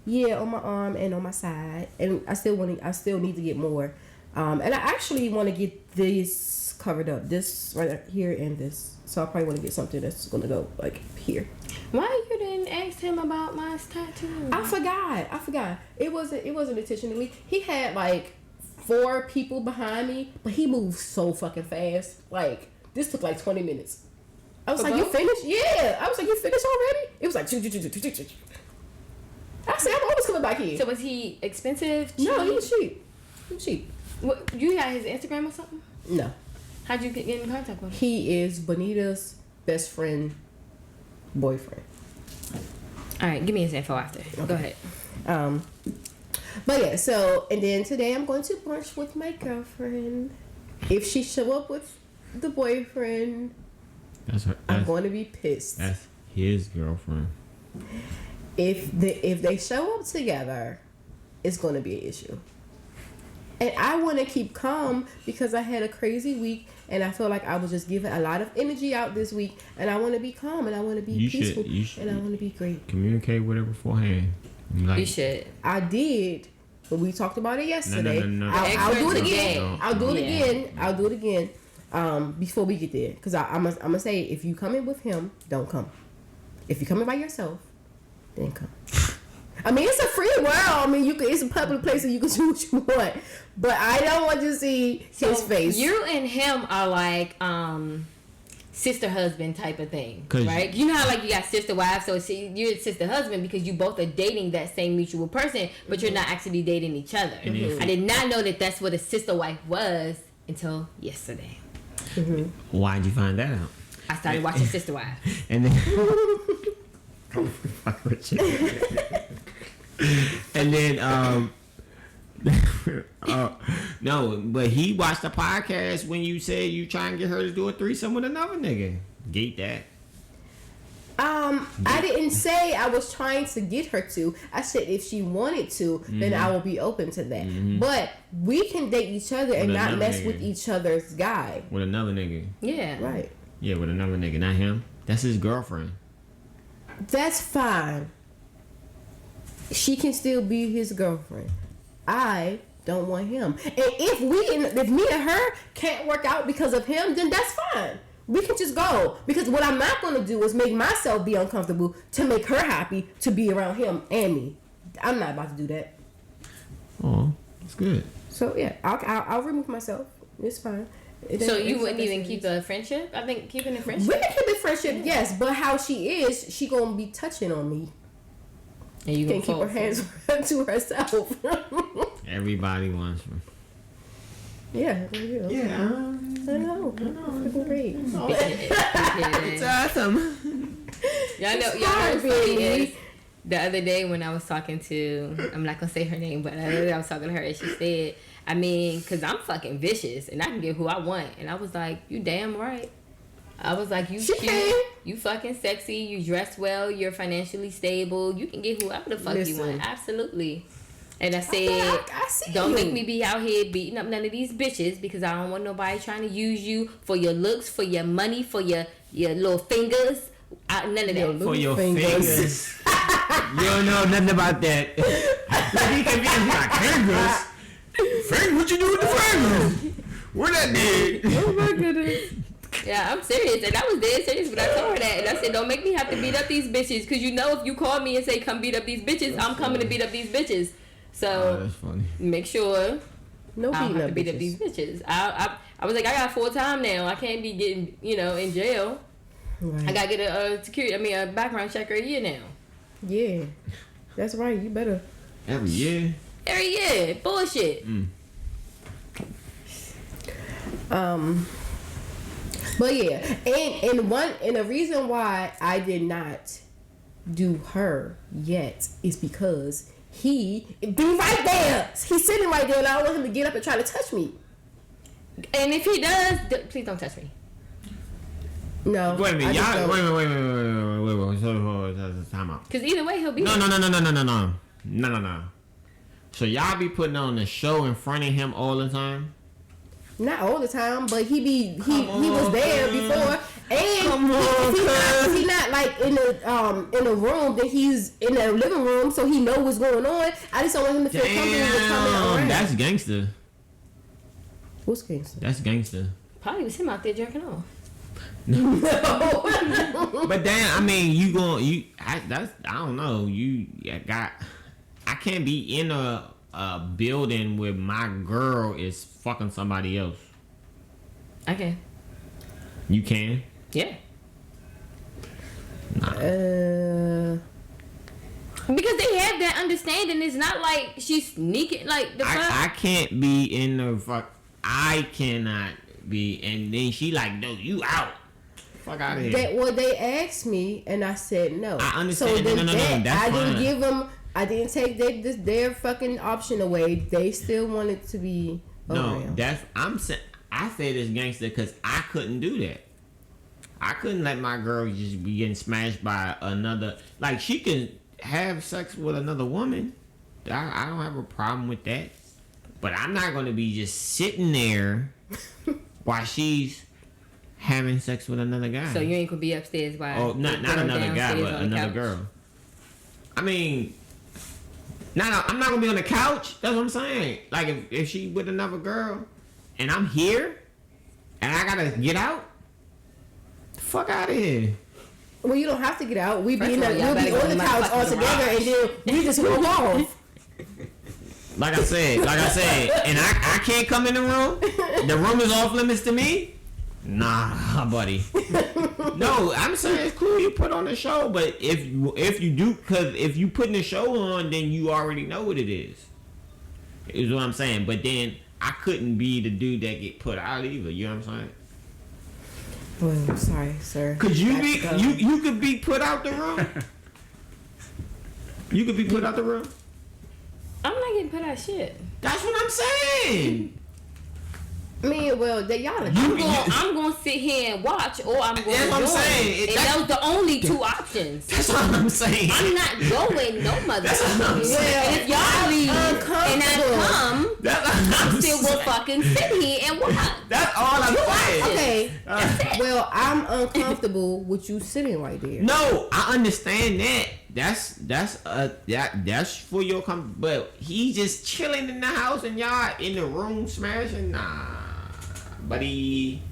Yeah, on my arm and on my side, and I still need to get more. And I actually want to get this covered up, this right here and this. So I probably want to get something that's gonna go like here. Why you didn't ask him about my tattoo? I forgot. It wasn't intentionally. He had like 4 people behind me, but he moved so fucking fast. Like This took like 20 minutes. I was like, you finished? Yeah. I was like, you finished already? It was like, I said, I'm always coming back here. So was he expensive? Cheap? No, he was cheap. He was cheap. What, you got his Instagram or something? No. How'd you get in contact with him? He is Bonita's best friend, boyfriend. All right, give me his info after. Okay. Go ahead. But yeah, so, and then today I'm going to brunch with my girlfriend. If she show up with the boyfriend, I'm going to be pissed. That's his girlfriend. If they show up together, it's going to be an issue. And I want to keep calm because I had a crazy week and I feel like I was just giving a lot of energy out this week, and I want to be calm and I want to be peaceful and I want to be great. Communicate with her beforehand. Like, you should. I did, but we talked about it yesterday. No. I'll do it again. I'll do it again. Before we get there, because I'm gonna say, if you come in with him, don't come. If you come in by yourself, then come. I mean, it's a free world. I mean, it's a public place, so you can do what you want. But I don't want to see his face. You and him are like sister husband type of thing, right? You know how like you got sister wife, so you're sister husband because you both are dating that same mutual person, but you're not actually dating each other. Mm-hmm. I did not know that that's what a sister wife was until yesterday. Mm-hmm. Why'd you find that out? I started watching Sister Wife. And then and then no, but he watched the podcast when you said you try and get her to do a threesome with another nigga. Get that. I didn't say I was trying to get her to. I said if she wanted to, then I will be open to that. Mm-hmm. But we can date each other and not mess with each other's guy. With another nigga. Yeah. Right. Yeah, with another nigga, not him. That's his girlfriend. That's fine. She can still be his girlfriend. I don't want him. And if me and her can't work out because of him, then that's fine. We can just go. Because what I'm not going to do is make myself be uncomfortable to make her happy to be around him and me. I'm not about to do that. Oh, that's good. So, yeah, I'll remove myself. It's fine. So you wouldn't even keep the friendship? I think keeping the friendship. We can keep the friendship, yes. But how she is, she going to be touching on me. And you can't keep her hands to herself. Everybody wants her. Yeah, yeah. I know. Great. It's awesome. Y'all know what's funny is the other day when I was talking to, I'm not gonna say her name, but I was talking to her and she said, I mean, because I'm fucking vicious and I can get who I want. And I was like, you damn right. I was like, you cute, you fucking sexy, you dress well, you're financially stable, you can get whoever the fuck you want. Absolutely. And I said, don't make me be out here beating up none of these bitches because I don't want nobody trying to use you for your looks, for your money, for your little fingers. None of that. For your fingers. You don't know nothing about that. He can be like, fingers? Fingers? What you do with the fingers? What that did? Oh my goodness. Yeah, I'm serious. And I was dead serious when I told her that. And I said, don't make me have to beat up these bitches. Because you know if you call me and say, come beat up these bitches, I'm coming to beat up these bitches. So that's funny. Make sure no I don't have to beat up these bitches. I was like, I got full time now. I can't be getting, in jail. Right. I gotta get a background check every year now. Yeah, that's right. You better. Every year. Bullshit. But yeah, and the reason why I did not do her yet is because he be right there. He's sitting right there, and I don't want him to get up and try to touch me. And if he does, please don't touch me. No. Wait a minute, y'all. Wait. Time out. Because either way, he'll be. No. So y'all be putting on the show in front of him all the time? Not all the time, but he was there before, and he's not like in the room. That he's in the living room, so he know what's going on. I just don't want him to feel comfortable with coming around. That's gangster. What's gangster? That's gangster. Probably was him out there jerking off. No. But then I mean, I don't know. I can't be in a building where my girl is fucking somebody else. Okay. You can? Yeah. Nah. Because they have that understanding. It's not like she's sneaking. Like the fuck. I can't be in the fuck. I cannot be. And then she like, no, you out. Fuck out of here. They asked me, and I said no. I understand. So then no, that's I fine. didn't give them. I didn't take their fucking option away. They still wanted to be around. No, I say this gangster because I couldn't do that. I couldn't let my girl just be getting smashed by another. Like, she can have sex with another woman. I don't have a problem with that. But I'm not going to be just sitting there while she's having sex with another guy. So you ain't going to be upstairs while... Oh, not another guy, but another girl. I mean... I'm not going to be on the couch. That's what I'm saying. Like, if she with another girl and I'm here and I got to get out, fuck out of here. Well, you don't have to get out. We'll be on the couch all together, and then we just walk off. Like I said, and I can't come in the room. The room is off limits to me. Nah, buddy. No, I'm saying it's cool you put on the show, but if you do, because if you putting the show on, then you already know what it is. Is what I'm saying. But then I couldn't be the dude that get put out either. You know what I'm saying? Well, sorry, sir. Could you could be put out the room? You could be put out the room? I'm not getting put out shit. That's what I'm saying. I mean, well, y'all. I'm gonna sit here and watch, or I'm going to join. That's what I'm saying. And that was the only two options. That's what I'm saying. I'm not going no mother. That's what I'm saying. If y'all leave and I come, I still will fucking sit here and watch. That's all I'm saying. Okay. Well, I'm uncomfortable with you sitting right there. No, I understand that. That's for your comfort. But he just chilling in the house and y'all in the room smashing. Nah. Buddy.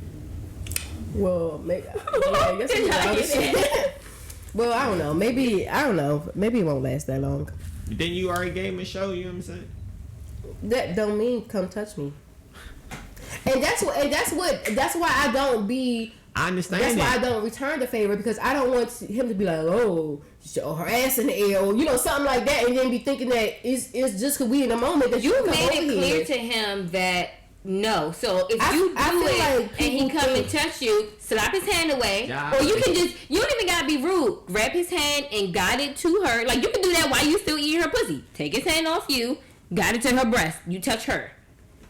Well, maybe. I guess well, I don't know. Maybe it won't last that long. Then you already gave him a show. You know what I'm saying? That don't mean come touch me. And that's why I don't be. I understand. That's why I don't return the favor, because I don't want him to be like, oh, show her ass in the air, or something like that, and then be thinking that it's just because we in the moment that you made it clear to him that. No, so if you do it and he come and touch you, slap his hand away, or you can you don't even gotta be rude. Grab his hand and guide it to her. Like, you can do that while you still eating her pussy. Take his hand off you, guide it to her breast. You touch her.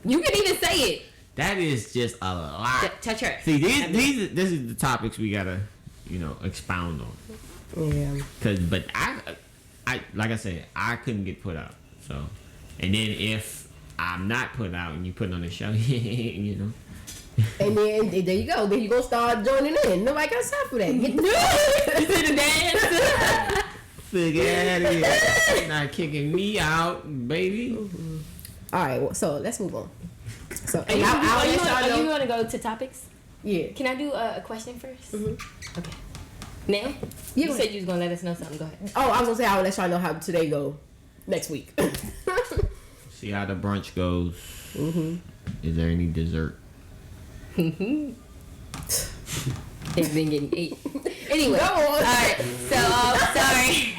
You can even say it. That is just a lot. Touch her. See, this is the topics we gotta, expound on. Yeah. But I like I said, I couldn't get put out. So, and then if I'm not put out and you put on the show, And then there you go. Then you gonna start joining in. Nobody got time for that. You see the dance? Forget it. Not kicking me out, baby. Mm-hmm. All right. Well, so let's move on. So are you gonna go to topics? Yeah. Can I do a question first? Mm-hmm. Okay. Now, you said you was gonna let us know something. Go ahead. Oh, I was gonna say I'll let y'all know how today go next week. See how the brunch goes. Mm-hmm. Is there any dessert? They've been getting ate. Anyway. Go on. All right. So, sorry.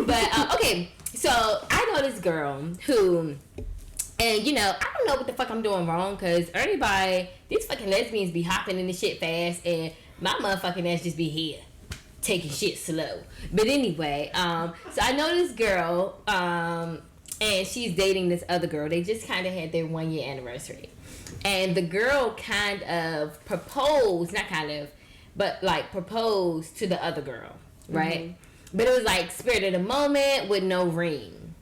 But, okay. So, I know this girl who, and, I don't know what the fuck I'm doing wrong, because everybody, these fucking lesbians be hopping in the shit fast, and my motherfucking ass just be here, taking shit slow. But anyway, so I know this girl, and she's dating this other girl. They just kind of had their 1 year anniversary. And the girl kind of proposed, not kind of, but like proposed to the other girl, right? Mm-hmm. But it was like spirit of the moment with no ring,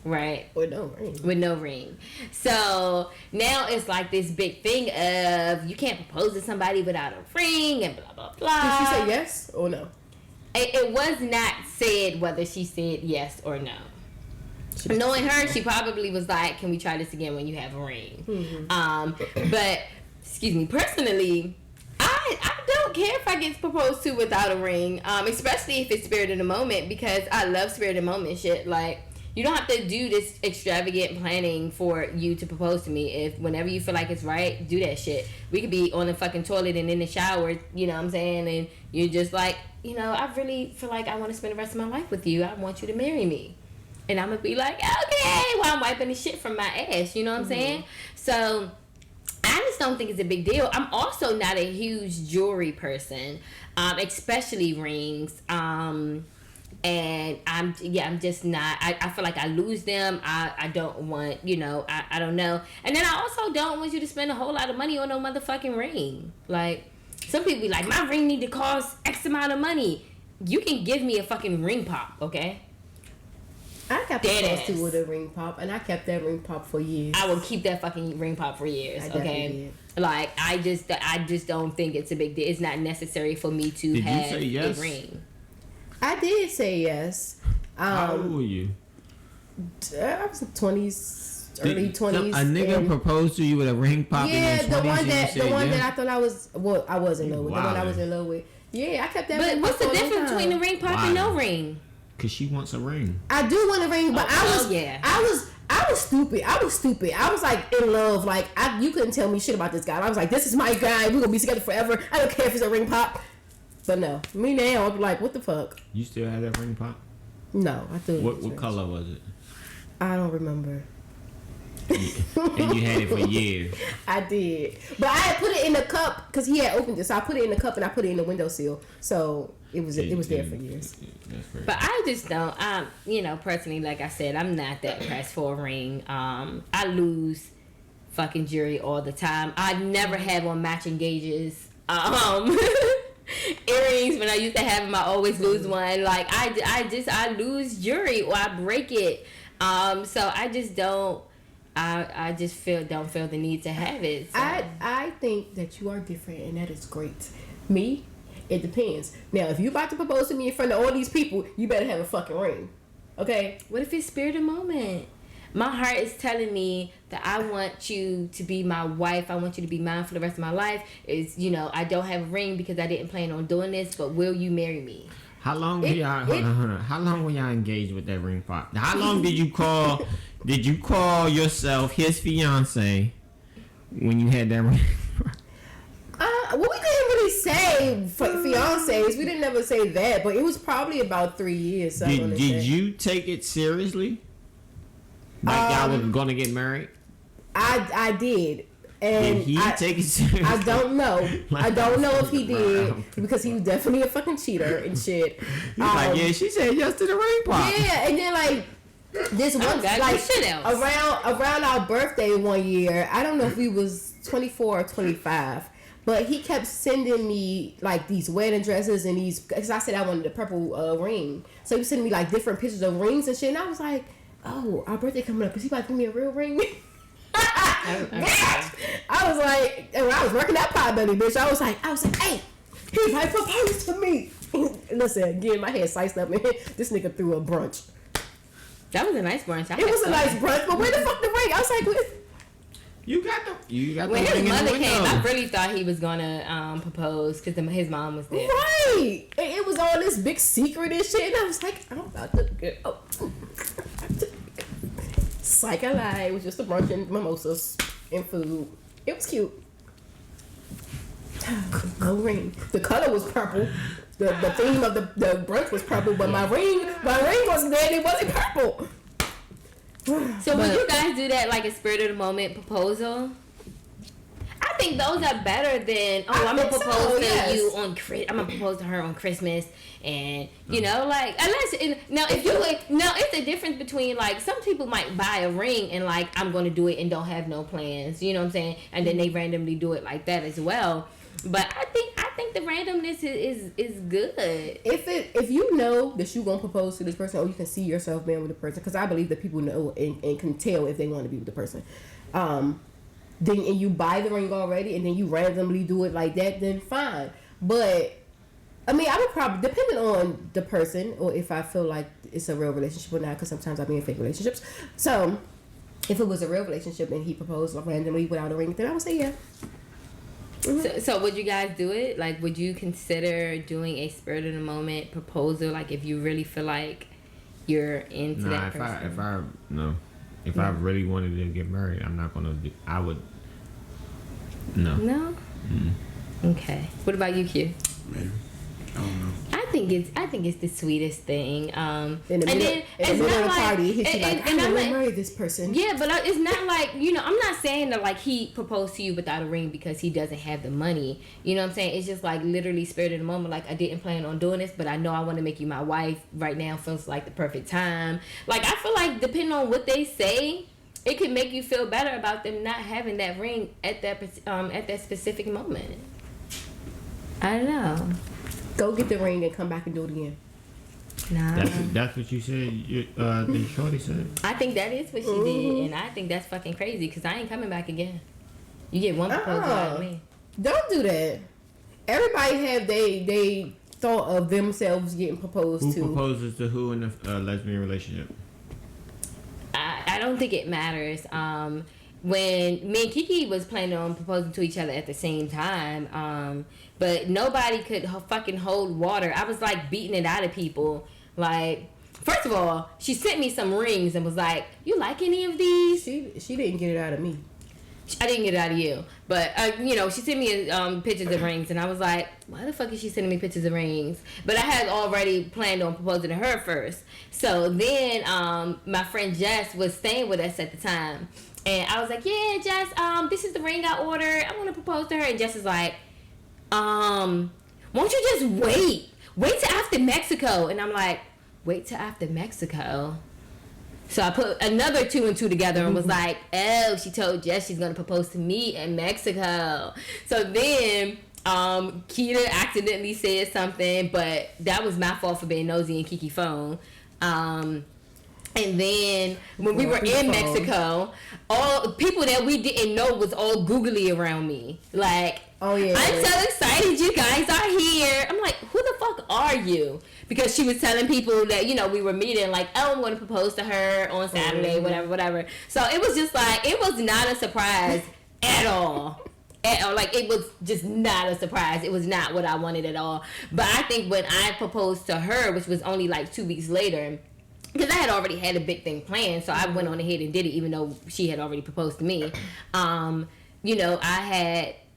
right? With no ring. With no ring. So now it's like this big thing of you can't propose to somebody without a ring and blah, blah, blah. Did she say yes or no? It was not said whether she said yes or no. Knowing her, she probably was like, can we try this again when you have a ring? Mm-hmm. But, excuse me, personally, I don't care if I get proposed to without a ring, especially if it's spirit of the moment, because I love spirit of the moment shit. Like, You don't have to do this extravagant planning for you to propose to me. If whenever you feel like it's right, do that shit. We could be on the fucking toilet and in the shower, you know what I'm saying? And you're just like, you know, I really feel like I want to spend the rest of my life with you. I want you to marry me. And I'm going to be like, okay, while I'm wiping the shit from my ass, you know what I'm saying? So I just don't think it's a big deal. I'm also not a huge jewelry person, especially rings. And I'm just not. I feel like I lose them. I don't want, you know, I don't know. And then I also don't want you to spend a whole lot of money on no motherfucking ring. Like, some people be like, my ring need to cost X amount of money. You can give me a fucking ring pop, okay? I got proposed to with a ring pop, and I kept that ring pop for years. I will keep that fucking ring pop for years, okay? Like, I just don't think it's a big deal. It's not necessary for me to have a ring. I did say yes. How old were you? I was in 20s, early 20s. A nigga proposed to you with a ring pop in your 20s? Yeah, the one that I thought I was, well, I was in love with. The one I was in love with. Yeah, I kept that ring. But what's the difference between the ring pop and no ring? Because she wants a ring. I do want a ring, but I was stupid. I was like in love. Like, you couldn't tell me shit about this guy. I was like, this is my guy. We're gonna be together forever. I don't care if it's a ring pop. But no, me now, I'm like, what the fuck? You still have that ring pop? No, I threw it. What color was it? I don't remember. And you had it for years. I did, but I had put it in the cup because he had opened it, so I put it in the cup and I put it in the windowsill, so it was there for years. But I just don't. You know, personally, like I said, I'm not that pressed for a ring. I lose fucking jewelry all the time. I never have on matching gauges. Earrings, when I used to have them, I always lose one. Like, I lose jewelry or I break it. So I just don't. I just don't feel the need to have it. So. I think that you are different, and that is great. Me, it depends. Now, if you about to propose to me in front of all these people, you better have a fucking ring. Okay? What if it's spirit of moment? My heart is telling me that I want you to be my wife. I want you to be mine for the rest of my life. Is, you know, I don't have a ring because I didn't plan on doing this, but will you marry me? How long were y'all? Hold on. How long were y'all engaged with that ring pop? How long did you call? Did you call yourself his fiance when you had that ring? Well, we didn't really say fiancés. We didn't ever say that, but it was probably about 3 years. So did you take it seriously? Like y'all was gonna get married? I did. And did he take it seriously? I don't know. I don't know if he did because he was definitely a fucking cheater and shit. Like, yeah, she said yes to the ring pop. Yeah, and then like this one, like around our birthday one year, I don't know if we was 24 or 25, but he kept sending me like these wedding dresses and these, because I said I wanted a purple ring, so he was sending me like different pictures of rings and shit, and I was like, oh, our birthday coming up, is he about to give me a real ring? I was like, and when I was working that pot belly, bitch, I was like, hey, he might propose to me. Listen, getting my head sliced up, man. This nigga threw a brunch. That was a nice brunch. It was a nice brunch, but where the fuck the ring? I was like, what? You got the when ring his mother in the came, I really thought he was gonna propose because his mom was there. Right. It was all this big secret and shit, and I was like, I'm about to get Psych, I lied. It was just a brunch and mimosas and food. It was cute. No ring. The color was purple. The theme of the brunch was purple, but my ring wasn't there. It wasn't purple. So would you guys do that like a spirit of the moment proposal? I think those are better than I'm gonna propose to you on I'm gonna propose to her on Christmas, and you know, like, unless it's the difference between, like, some people might buy a ring and like, I'm gonna do it and don't have no plans, you know what I'm saying, and then they randomly do it like that as well. But I think the randomness is good. If you know that you gonna propose to this person, or you can see yourself being with the person, because I believe that people know and can tell if they want to be with the person. Then and you buy the ring already, and then you randomly do it like that, then fine. But I mean, I would probably, depending on the person, or if I feel like it's a real relationship or not, because sometimes I be in fake relationships. So if it was a real relationship and he proposed randomly without a ring, then I would say yeah. Mm-hmm. So would you guys do it? Like, would you consider doing a spirit of the moment proposal? Like, if you really feel like you're into that person. If I really wanted to get married, I'm not gonna. I would. No. No. Okay. What about you, Q? Maybe. I don't know. I think it's the sweetest thing. In the middle of the party, he's like, I'm gonna marry this person. Yeah, but it's not like, I'm not saying that like he proposed to you without a ring because he doesn't have the money. You know what I'm saying? It's just like literally spirit of the moment. Like, I didn't plan on doing this, but I know I want to make you my wife. Right now feels like the perfect time. Like, I feel like depending on what they say, it could make you feel better about them not having that ring at that specific moment. I don't know. Go get the ring and come back and do it again. Nah. That's what you said. The shorty said. I think that is what she did, and I think that's fucking crazy because I ain't coming back again. You get one proposal out of me. Don't do that. Everybody have they thought of themselves getting proposed to. Who proposes to who in a lesbian relationship? I don't think it matters. When me and Kiki was planning on proposing to each other at the same time, but nobody could fucking hold water. I was like beating it out of people. Like, first of all, she sent me some rings and was like, "You like any of these?" She didn't get it out of me. I didn't get it out of you, but she sent me pictures of rings, and I was like, "Why the fuck is she sending me pictures of rings?" But I had already planned on proposing to her first. So then, my friend Jess was staying with us at the time, and I was like, "Yeah, Jess, this is the ring I ordered. I want to propose to her." And Jess is like, "Won't you just wait till after Mexico?" And I'm like, "Wait till after Mexico." So I put another 2 and 2 together and was like, "Oh, she told Jess she's gonna propose to me in Mexico." So then Keita accidentally said something, but that was my fault for being nosy in Kiki's phone. And then when we were in Mexico, all people that we didn't know was all googly around me. Like, "Oh yeah, I'm so excited you guys are here." I'm like, "Who the fuck are you?" Because she was telling people that, we were meeting, like, "Oh, I'm going to propose to her on Saturday," whatever. So it was just like, it was not a surprise at all. Like, it was just not a surprise. It was not what I wanted at all. But I think when I proposed to her, which was only like 2 weeks later, because I had already had a big thing planned, so I went on ahead and did it, even though she had already proposed to me.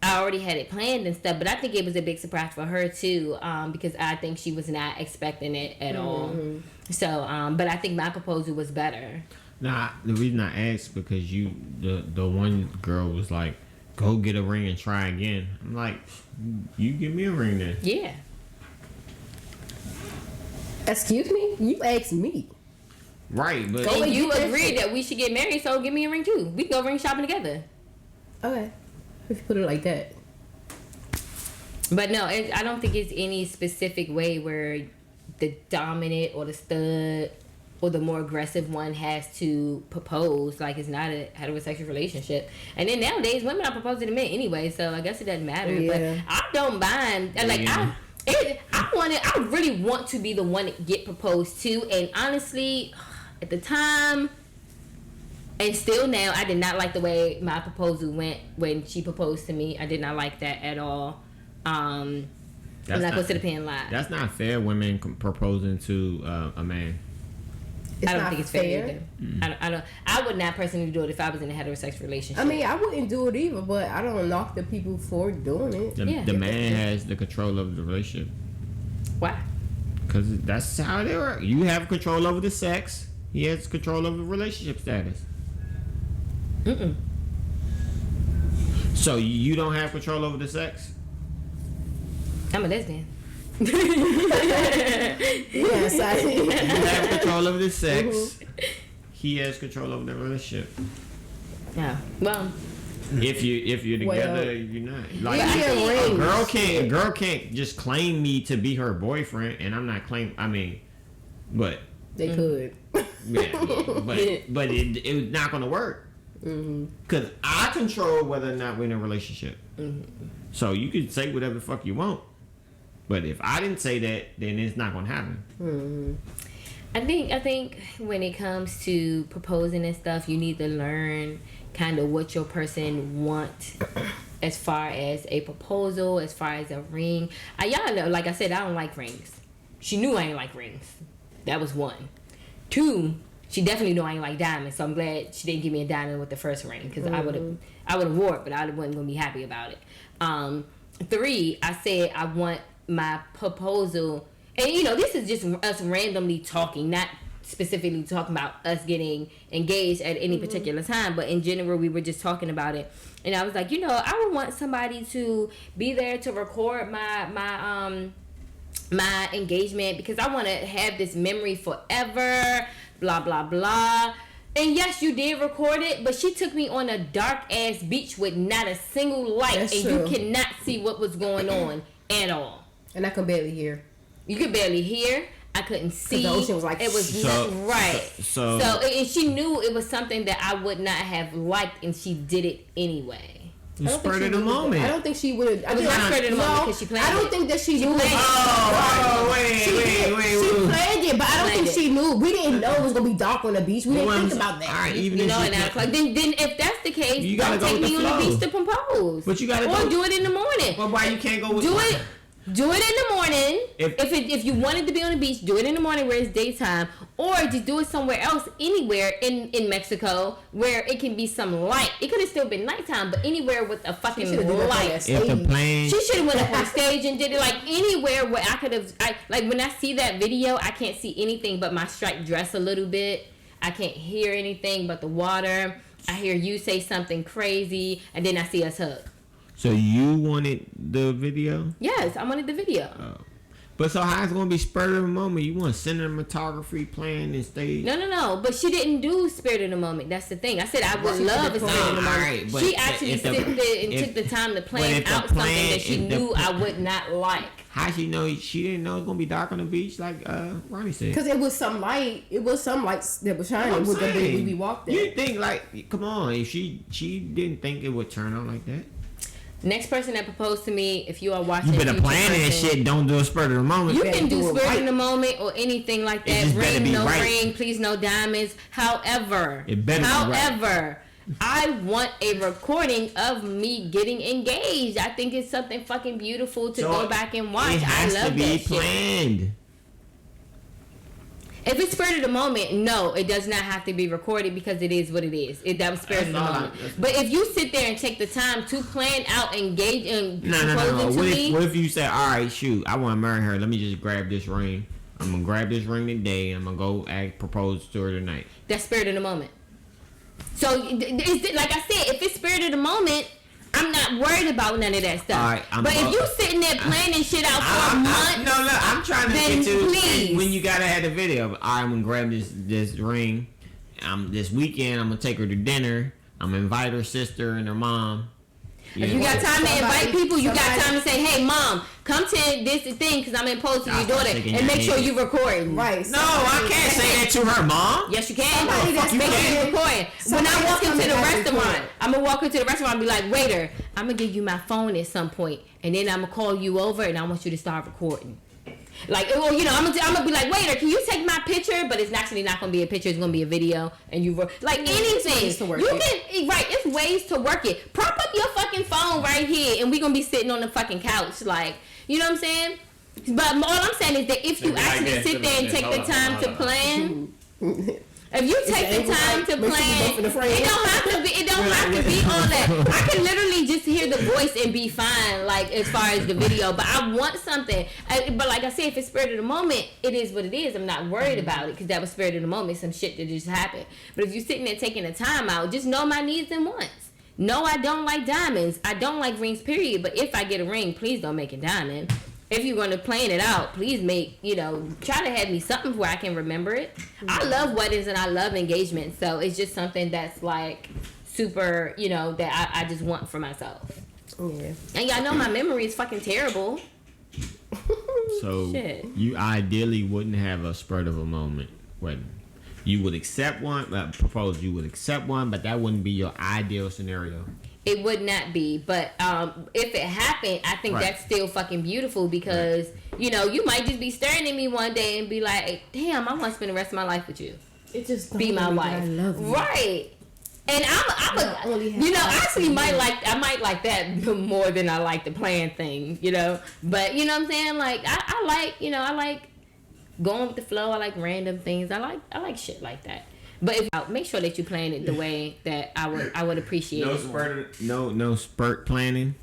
I already had it planned and stuff, but I think it was a big surprise for her too, because I think she was not expecting it at all. So, but I think my proposal was better. Nah, the reason I asked because the one girl was like, "Go get a ring and try again." I'm like, "You give me a ring then." Yeah. Excuse me? You asked me. Right, but and you agreed that we should get married, so give me a ring too. We can go ring shopping together. Okay. If you put it like that. But no, I don't think it's any specific way where the dominant or the stud or the more aggressive one has to propose. Like, it's not a heterosexual relationship. And then nowadays, women are proposing to men anyway, so I guess it doesn't matter. Yeah. But I don't mind. Like, I really want to be the one to get proposed to. And honestly, at the time, and still now, I did not like the way my proposal went when she proposed to me. I did not like that at all. I'm not going to sit up here and lie. That's not fair, women proposing to a man. I don't think it's fair either. I would not personally do it if I was in a heterosexual relationship. I mean, I wouldn't do it either, but I don't knock the people for doing it. The man has the control of the relationship. Why? Because that's how they work. You have control over the sex. He has control over the relationship status. So you don't have control over the sex? I'm a lesbian. Yes, you have control over the sex. He has control over the relationship. Yeah. Well, if you're together, you're not. Like, a girl can't just claim me to be her boyfriend, and I'm not claiming. I mean, but they could. Yeah, but it's not gonna work. Because I control whether or not we're in a relationship. So you can say whatever the fuck you want. But if I didn't say that, then it's not going to happen. I think when it comes to proposing and stuff, you need to learn kind of what your person wants as far as a proposal, as far as a ring. Y'all know, like I said, I don't like rings. She knew I didn't like rings. That was one. 2, she definitely knew I ain't like diamonds, so I'm glad she didn't give me a diamond with the first ring, because I would have wore it, but I wasn't gonna be happy about it. 3, I said I want my proposal, and this is just us randomly talking, not specifically talking about us getting engaged at any particular time, but in general we were just talking about it, and I was like, I would want somebody to be there to record my engagement, because I want to have this memory forever, blah blah blah. And yes, you did record it, but she took me on a dark ass beach with not a single light. That's true. You cannot see what was going on at all. And I could barely hear. You could barely hear. I couldn't see. The ocean was like, it was not right. So and she knew it was something that I would not have liked, and she did it anyway. You spurred of the moment. I don't think she would. I was not spurred of the moment because she planned it. I don't think that she knew. Wait. She planned it, but I don't think she knew. We didn't know it was gonna be dark on the beach. We didn't think about that. All right, even at 9 o'clock. Then if that's the case, don't take me on the beach to propose. But you gotta do it in the morning. Well, why you can't go with Do it in the morning. If you wanted to be on the beach, do it in the morning where it's daytime, or just do it somewhere else, anywhere in Mexico where it can be some light. It could have still been nighttime, but anywhere with a fucking light. She should have went up on stage and did it, like anywhere where I could have. Like when I see that video, I can't see anything but my striped dress a little bit. I can't hear anything but the water. I hear you say something crazy, and then I see us hug. So you wanted the video? Yes, I wanted the video. Oh. But so how's it going to be spur of the moment? You want cinematography playing and stage? No. But she didn't do spirit of the moment. That's the thing. I said I would love a spirit of the moment. Right, she actually sit there and took the time to plan out something that she knew I would not like. How she know? She didn't know it was going to be dark on the beach like Ronnie said. Because it was some light. It was some lights that was shining with the day we walked in. You think like, come on, if she didn't think it would turn on like that? Next person that proposed to me, if you are watching, you better plan that shit. Don't do a spur of the moment. You can do spur of the moment or anything like that. Ring, no ring, please, no diamonds. However, I want a recording of me getting engaged. I think it's something fucking beautiful to go back and watch. I love that shit. Planned. If it's spirit of the moment, no, it does not have to be recorded because it is what it is. That was spirit of the moment. But if you sit there and take the time to plan out, engage, and no. What if you say, all right, shoot, I want to marry her. Let me just grab this ring. I'm going to grab this ring today. I'm going to go propose to her tonight. That's spirit of the moment. So, like I said, if it's spirit of the moment, I'm not worried about none of that stuff. All right, but if you sitting there planning shit out for a month, I'm trying to get to please. When you gotta have the video. All right, I'm gonna grab this ring. This weekend I'm gonna take her to dinner. I'm gonna invite her sister and her mom. If you got time to invite people, you got time to say, "Hey, mom, come to this thing because I'm imposed to your daughter, and make sure you recording." Right? No, I can't say that to her mom. Yes, you can. Make sure you recording. When I walk into the restaurant, I'm gonna walk into the restaurant and be like, "Waiter, I'm gonna give you my phone at some point, and then I'm gonna call you over, and I want you to start recording." Like, well, I'm gonna be like, waiter, can you take my picture? But it's actually not gonna be a picture; it's gonna be a video, and anything. It's ways to work it. Prop up your fucking phone right here, and we gonna be sitting on the fucking couch, like, you know what I'm saying? But all I'm saying is that if you actually sit there and take the time to plan. If you take the time to plan, it don't have to be all that. I can literally just hear the voice and be fine, like as far as the video. But I want something. But like I said, if it's spirit of the moment, it is what it is. I'm not worried about it because that was spirit of the moment. Some shit that just happened. But if you're sitting there taking the time out, just know my needs and wants. No, I don't like diamonds. I don't like rings, period. But if I get a ring, please don't make a diamond. If you're going to plan it out, please try to have me something where I can remember it. I love weddings and I love engagements. So it's just something that's like super, that I just want for myself. Yeah. And y'all know my memory is fucking terrible. So you ideally wouldn't have a spurt of a moment wedding. You would accept one, you would accept one, but that wouldn't be your ideal scenario. It would not be, but if it happened, I think that's still fucking beautiful because, you might just be staring at me one day and be like, damn, I want to spend the rest of my life with you. It just be my wife. I love you. Right. And I might like that more than I like the plan thing, but you know what I'm saying? Like, I like going with the flow. I like random things. I like shit like that. But if make sure that you plan it the way that I would appreciate it. No spurt planning.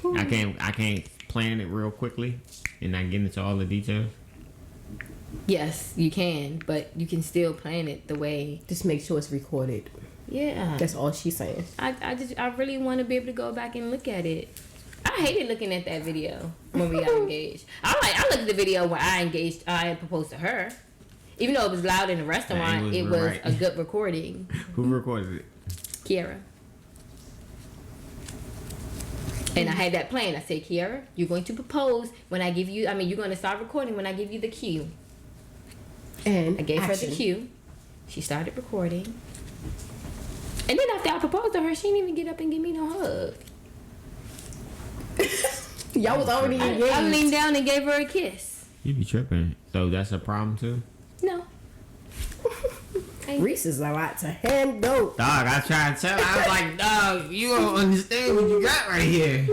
I can't plan it real quickly and not get into all the details. Yes, you can, but you can still plan it the way. Just make sure it's recorded. Yeah, that's all she's saying. I really want to be able to go back and look at it. I hated looking at that video when we got engaged. I looked at the video where I proposed to her. Even though it was loud in the restaurant, it was a good recording. Who recorded it? Kiara. And I had that plan. I said, Kiara, you're going to propose when I give you, you're going to start recording when I give you the cue. And I gave her the cue. She started recording. And then after I proposed to her, she didn't even get up and give me no hug. Y'all was already engaged. I leaned down and gave her a kiss. You be tripping. So that's a problem too? No. Reese is a lot to handle. Dog, I was trying to tell her. I was like, dog, you don't understand what you got right here.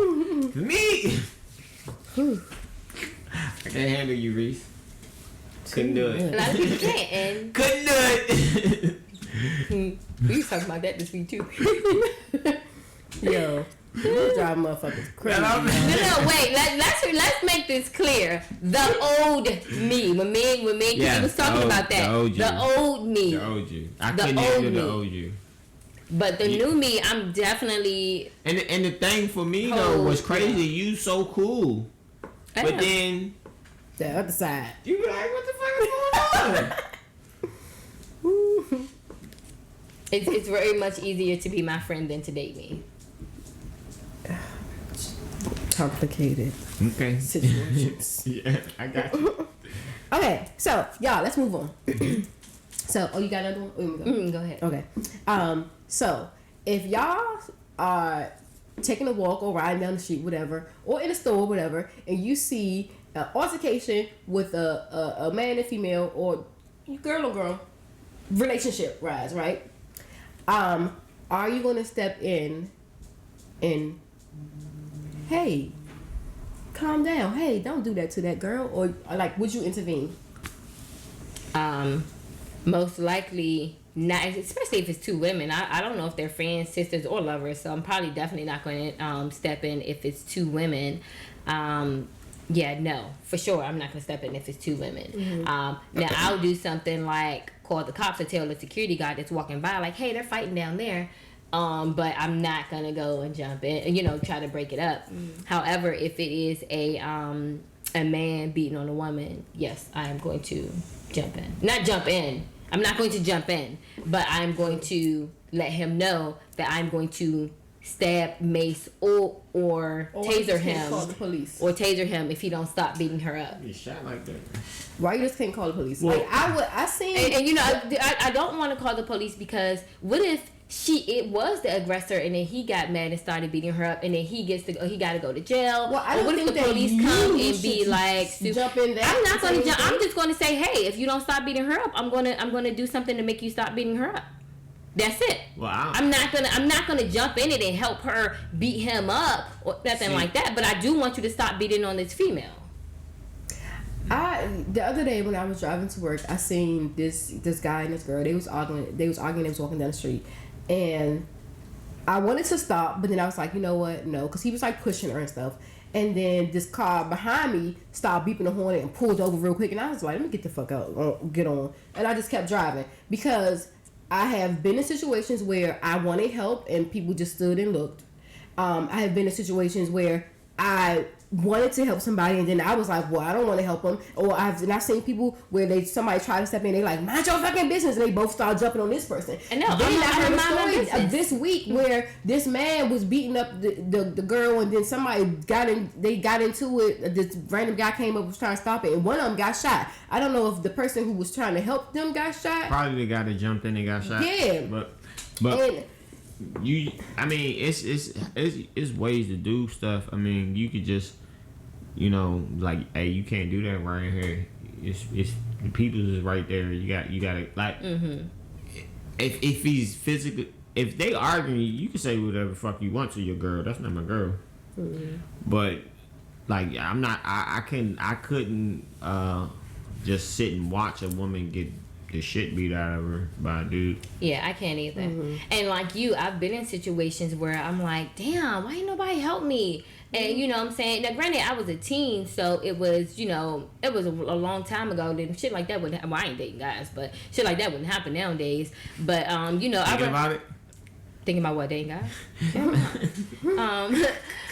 Me. I can't handle you, Reese. Couldn't do it. A lot of people can't. Couldn't do it. We was talking about that this week too. Yo. You drive motherfuckers crazy. No, wait. Let's make this clear. The old me. When me was talking about that. The old me. The old you. I couldn't handle the old you. But the new me, I'm definitely. And the thing for me though was crazy. You so cool, but then the other side. You be like, what the fuck is going on? It's very much easier to be my friend than to date me. Complicated. Okay. Situations. Yeah, I got you. Okay, so y'all, let's move on. So, you got another one? Go ahead. Okay. So if y'all are taking a walk or riding down the street, whatever, or in a store, whatever, and you see an altercation with a man and female or girl on girl relationship rise, right? Are you gonna step in and, hey, calm down, hey, don't do that to that girl, or like, would you intervene? Most likely not, especially if it's two women. I don't know if they're friends, sisters, or lovers, so I'm probably definitely not going to step in if it's two women. Yeah, no, for sure, I'm not going to step in if it's two women. Mm-hmm. Now, I'll do something like call the cops or tell the security guard that's walking by, like, hey, they're fighting down there. But I'm not going to go and jump in, try to break it up. Mm-hmm. However, if it is a man beating on a woman, yes, I am going to jump in. Not jump in. I'm not going to jump in, but I'm going to let him know that I'm going to stab, mace, or taser him. Call the police. Or taser him if he don't stop beating her up. You shot like that. Why you just can't call the police? Well, like I seen, and I don't want to call the police because what if it was the aggressor and then he got mad and started beating her up and then he got to go to jail. Well, I don't what think if the police come and be like, jump in there? I'm not going to jump. I'm just going to say, hey, if you don't stop beating her up, I'm gonna do something to make you stop beating her up. That's it. Well, I'm not gonna jump in it and help her beat him up or nothing like that. But I do want you to stop beating on this female. The other day when I was driving to work, I seen this guy and this girl. They was arguing. They was walking down the street, and I wanted to stop, but then I was like, you know what? No, because he was like pushing her and stuff. And then this car behind me started beeping the horn and pulled over real quick, and I was like, let me get the fuck out, get on. And I just kept driving because I have been in situations where I wanted help and people just stood and looked. I have been in situations where I wanted to help somebody and then I was like, well, I don't want to help them. Or I've seen people where somebody try to step in, they like, mind your fucking business, and they both start jumping on this person. And no, then I heard a story of this week where this man was beating up the girl, and then somebody got into it. This random guy came up, was trying to stop it, and one of them got shot. I don't know if the person who was trying to help them got shot. Probably the guy that jumped in and got shot. Yeah, but it's ways to do stuff. I mean, you could just, like, hey, you can't do that right here. It's the people's is right there. You gotta like, mm-hmm. if he's physically, if they arguing, you can say whatever the fuck you want to your girl. That's not my girl. Mm-hmm. But like, I'm not. I couldn't just sit and watch a woman get the shit beat out of her by a dude. Yeah, I can't either. And like you, I've been in situations where I'm like, damn, why ain't nobody help me? And you know what I'm saying? Now, granted, I was a teen, so it was, you know, it was a long time ago. Then shit like that wouldn't happen. Well, I ain't dating guys, but shit like that wouldn't happen nowadays. But, you know, Thinking about it? Thinking about what, dating guys?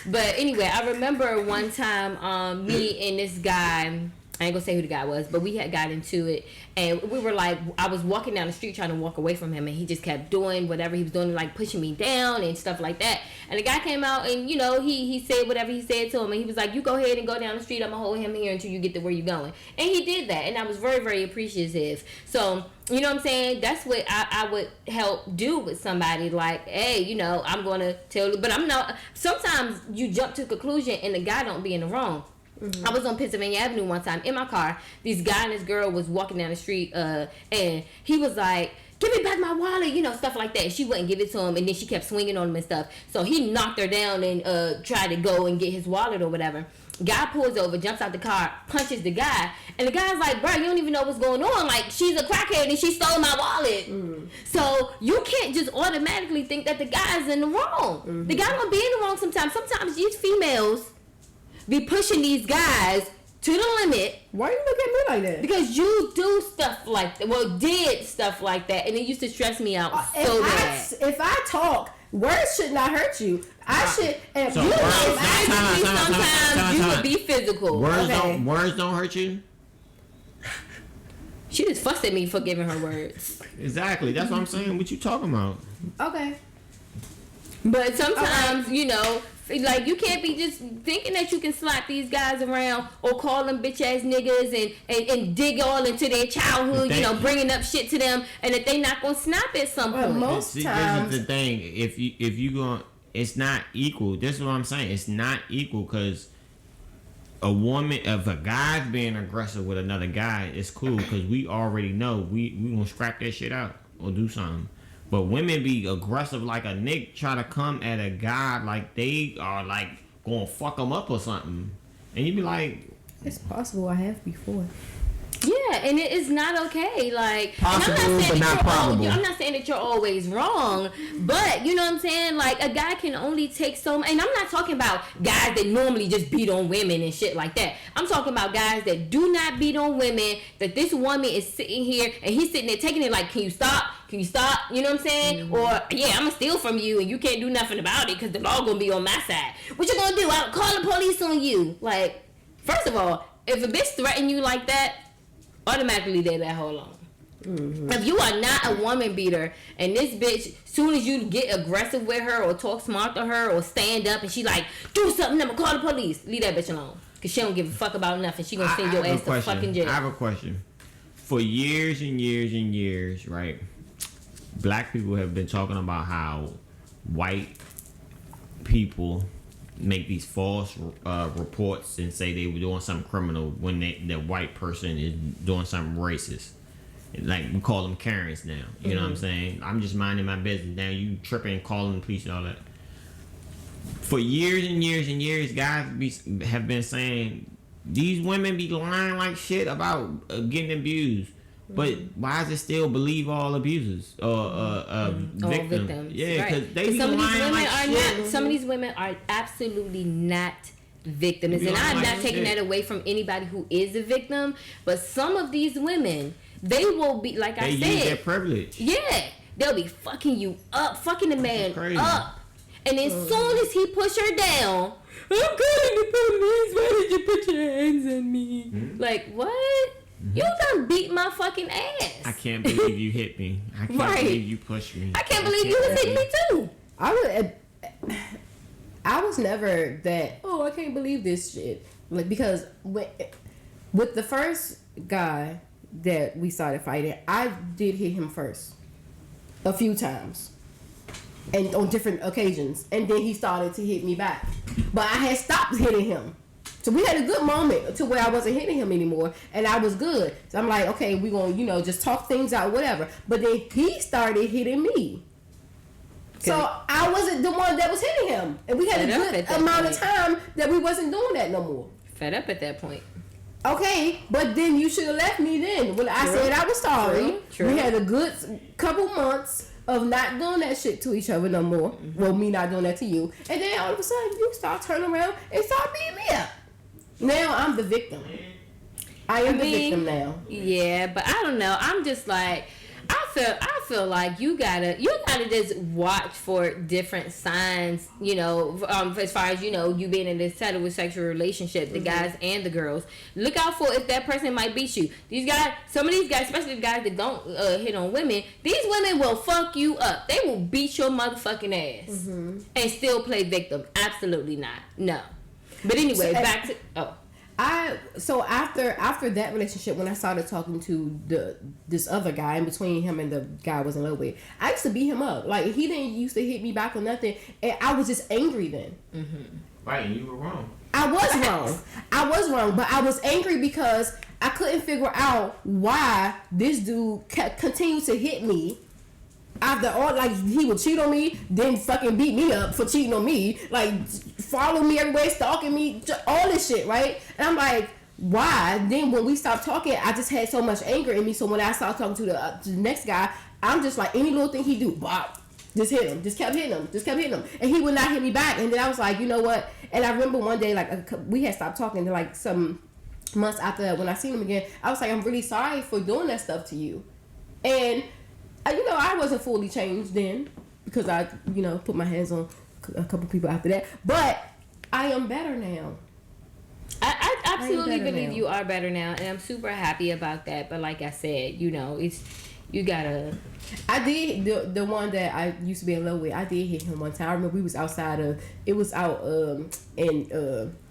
But anyway, I remember one time me and this guy, I ain't gonna say who the guy was, but we had got into it, and we were like, I was walking down the street trying to walk away from him, and he just kept doing whatever he was doing, like pushing me down and stuff like that. And the guy came out, and you know, he said whatever he said to him, and he was like, you go ahead and go down the street, I'm gonna hold him here until you get to where you're going. And he did that, and I was very, very appreciative. So, you know what I'm saying? That's what I would help do with somebody. Like, hey, you know, I'm gonna tell you, but I'm not. Sometimes you jump to a conclusion, and the guy don't be in the wrong. I was on Pennsylvania Avenue one time in my car. This guy and this girl was walking down the street, and he was like, give me back my wallet, you know, stuff like that. And she wouldn't give it to him, and then she kept swinging on him and stuff. So he knocked her down and tried to go and get his wallet or whatever. Guy pulls over, jumps out the car, punches the guy, and the guy's like, bro, you don't even know what's going on. Like, she's a crackhead and she stole my wallet. So you can't just automatically think that the guy's in the wrong. The guy gonna be in the wrong sometimes. Sometimes these females be pushing these guys to the limit. Why you look at me like that? Because you do stuff like that. Well, did stuff like that, and it used to stress me out so bad. If I talk, words should not hurt you. I should. And So you sometimes you would be physical. Words don't hurt you. She just fussed at me for giving her words. Exactly. That's what I'm saying. What you talking about? Okay. But sometimes, you know, like, you can't be just thinking that you can slap these guys around or call them bitch ass niggas and dig all into their childhood, you know, bringing up shit to them, and that they not gonna snap at some point. Most times, this is the thing. If you going, it's not equal. This is what I'm saying. It's not equal because a woman, if a guy's being aggressive with another guy, it's cool because we already know we gonna scrap that shit out or do something. But women be aggressive like a nigga try to come at a guy like they are like gonna fuck them up or something. And you be like, it's possible. I have before. Yeah, and it is not okay. Like, possible, but not probable. I'm not saying that you're always wrong, but you know what I'm saying? Like, a guy can only take so much. And I'm not talking about guys that normally just beat on women and shit like that. I'm talking about guys that do not beat on women, that this woman is sitting here and he's sitting there taking it like, can you stop? Can you stop? You know what I'm saying? Or, yeah, I'm going to steal from you and you can't do nothing about it because the law going to be on my side. What you going to do? I'll call the police on you. Like, first of all, if a bitch threaten you like that, automatically leave that hoe alone. If you are not a woman beater and this bitch, soon as you get aggressive with her or talk smart to her or stand up and she like, do something, I'm gonna call the police, leave that bitch alone. Because she don't give a fuck about nothing. She gonna send your ass to fucking jail. I have a question. For years and years and years, right, black people have been talking about how white people make these false reports and say they were doing something criminal when the white person is doing something racist. Like, we call them Karens now. You know what I'm saying? I'm just minding my business. Now you tripping, calling the police and all that. For years and years and years, guys have been saying these women be lying like shit about getting abused. But why does it still believe all abusers or victims? Yeah, because right. they be lying like shit. Some of these women are absolutely not victims, and I'm not taking that away from anybody who is a victim. But some of these women, they will be, like I said, they use their privilege. Yeah, they'll be fucking you up, fucking the man up, and as soon as he push her down, I'm calling the police. Why did you put your hands on me? Like, what? You done beat my fucking ass. I can't believe you hit me. I can't believe you pushed me. I can't believe you was hitting me too. I was never that, I can't believe this shit. Like, because with the first guy that we started fighting, I did hit him first a few times and on different occasions, and then he started to hit me back, but I had stopped hitting him. So we had a good moment to where I wasn't hitting him anymore, and I was good. So I'm like, okay, we're going to, just talk things out, whatever. But then he started hitting me. So I wasn't the one that was hitting him. And we had a good amount of time that we wasn't doing that no more. Fed up at that point. Okay, but then you should have left me then when I said I was sorry. True. We had a good couple months of not doing that shit to each other no more. Mm-hmm. Well, me not doing that to you. And then all of a sudden you start turning around and start beating me up. Now I'm the victim. I am the victim now. Yeah, but I don't know. I'm just like, I feel like you gotta just watch for different signs, you know, as far as, you know, you being in this heterosexual relationship, the guys and the girls. Look out for if that person might beat you. These guys, some of these guys, especially the guys that don't hit on women, these women will fuck you up. They will beat your motherfucking ass and still play victim. Absolutely not. No. But anyway, back to So after that relationship, when I started talking to this other guy, in between him and the guy I was in love with, I used to beat him up. Like, he didn't used to hit me back or nothing, and I was just angry then. Right, you were wrong. I was wrong, but I was angry because I couldn't figure out why this dude continued to hit me. After all, like, he would cheat on me, then fucking beat me up for cheating on me, like, follow me everywhere, stalking me, all this shit, right? And I'm like, why? Then when we stopped talking, I just had so much anger in me. So when I started talking to the next guy, I'm just like, any little thing he do, bop, just hit him, just kept hitting him, and he would not hit me back. And then I was like, you know what? And I remember one day, like, we had stopped talking, like, some months after that, when I seen him again, I was like, I'm really sorry for doing that stuff to you. And you know, I wasn't fully changed then because I, you know, put my hands on a couple people after that. But I am better now. I absolutely believe you are better now, and I'm super happy about that. But like I said, you know, you gotta. I did the one that I used to be in love with. I did hit him one time. I remember we was outside of. It was out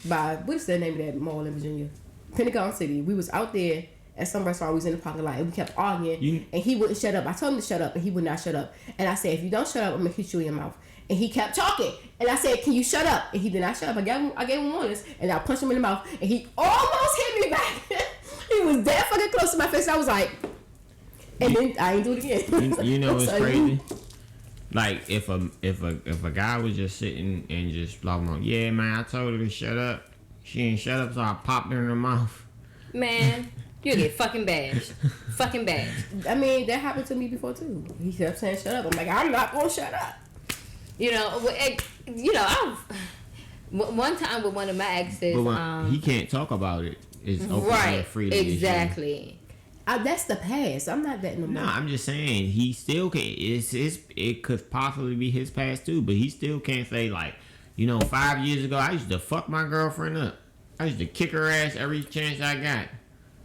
by what's the name of that mall in Virginia, Pentagon City. We was out there at some restaurant. We was in the parking lot and we kept arguing, and he wouldn't shut up. I told him to shut up and he would not shut up. And I said, if you don't shut up, I'm gonna hit you in your mouth. And he kept talking, and I said, can you shut up? And he did not shut up. I gave him warnings, and I punched him in the mouth, and he almost hit me back. He was that fucking close to my face. I was like, and then I ain't do it again. You know what's crazy? Like, if a guy was just sitting and just blah blah, yeah man, I told her to shut up, she ain't shut up, so I popped her in the mouth. Man, you get fucking bashed. Fucking bashed. I mean, that happened to me before too. He kept saying shut up. I'm like, I'm not gonna shut up. You know, one time with one of my exes. He can't talk about it. It's open right, freely. Exactly. That's the past. I'm not that no more. No, I'm just saying he still can. It could possibly be his past too, but he still can't say like, you know, 5 years ago I used to fuck my girlfriend up. I used to kick her ass every chance I got.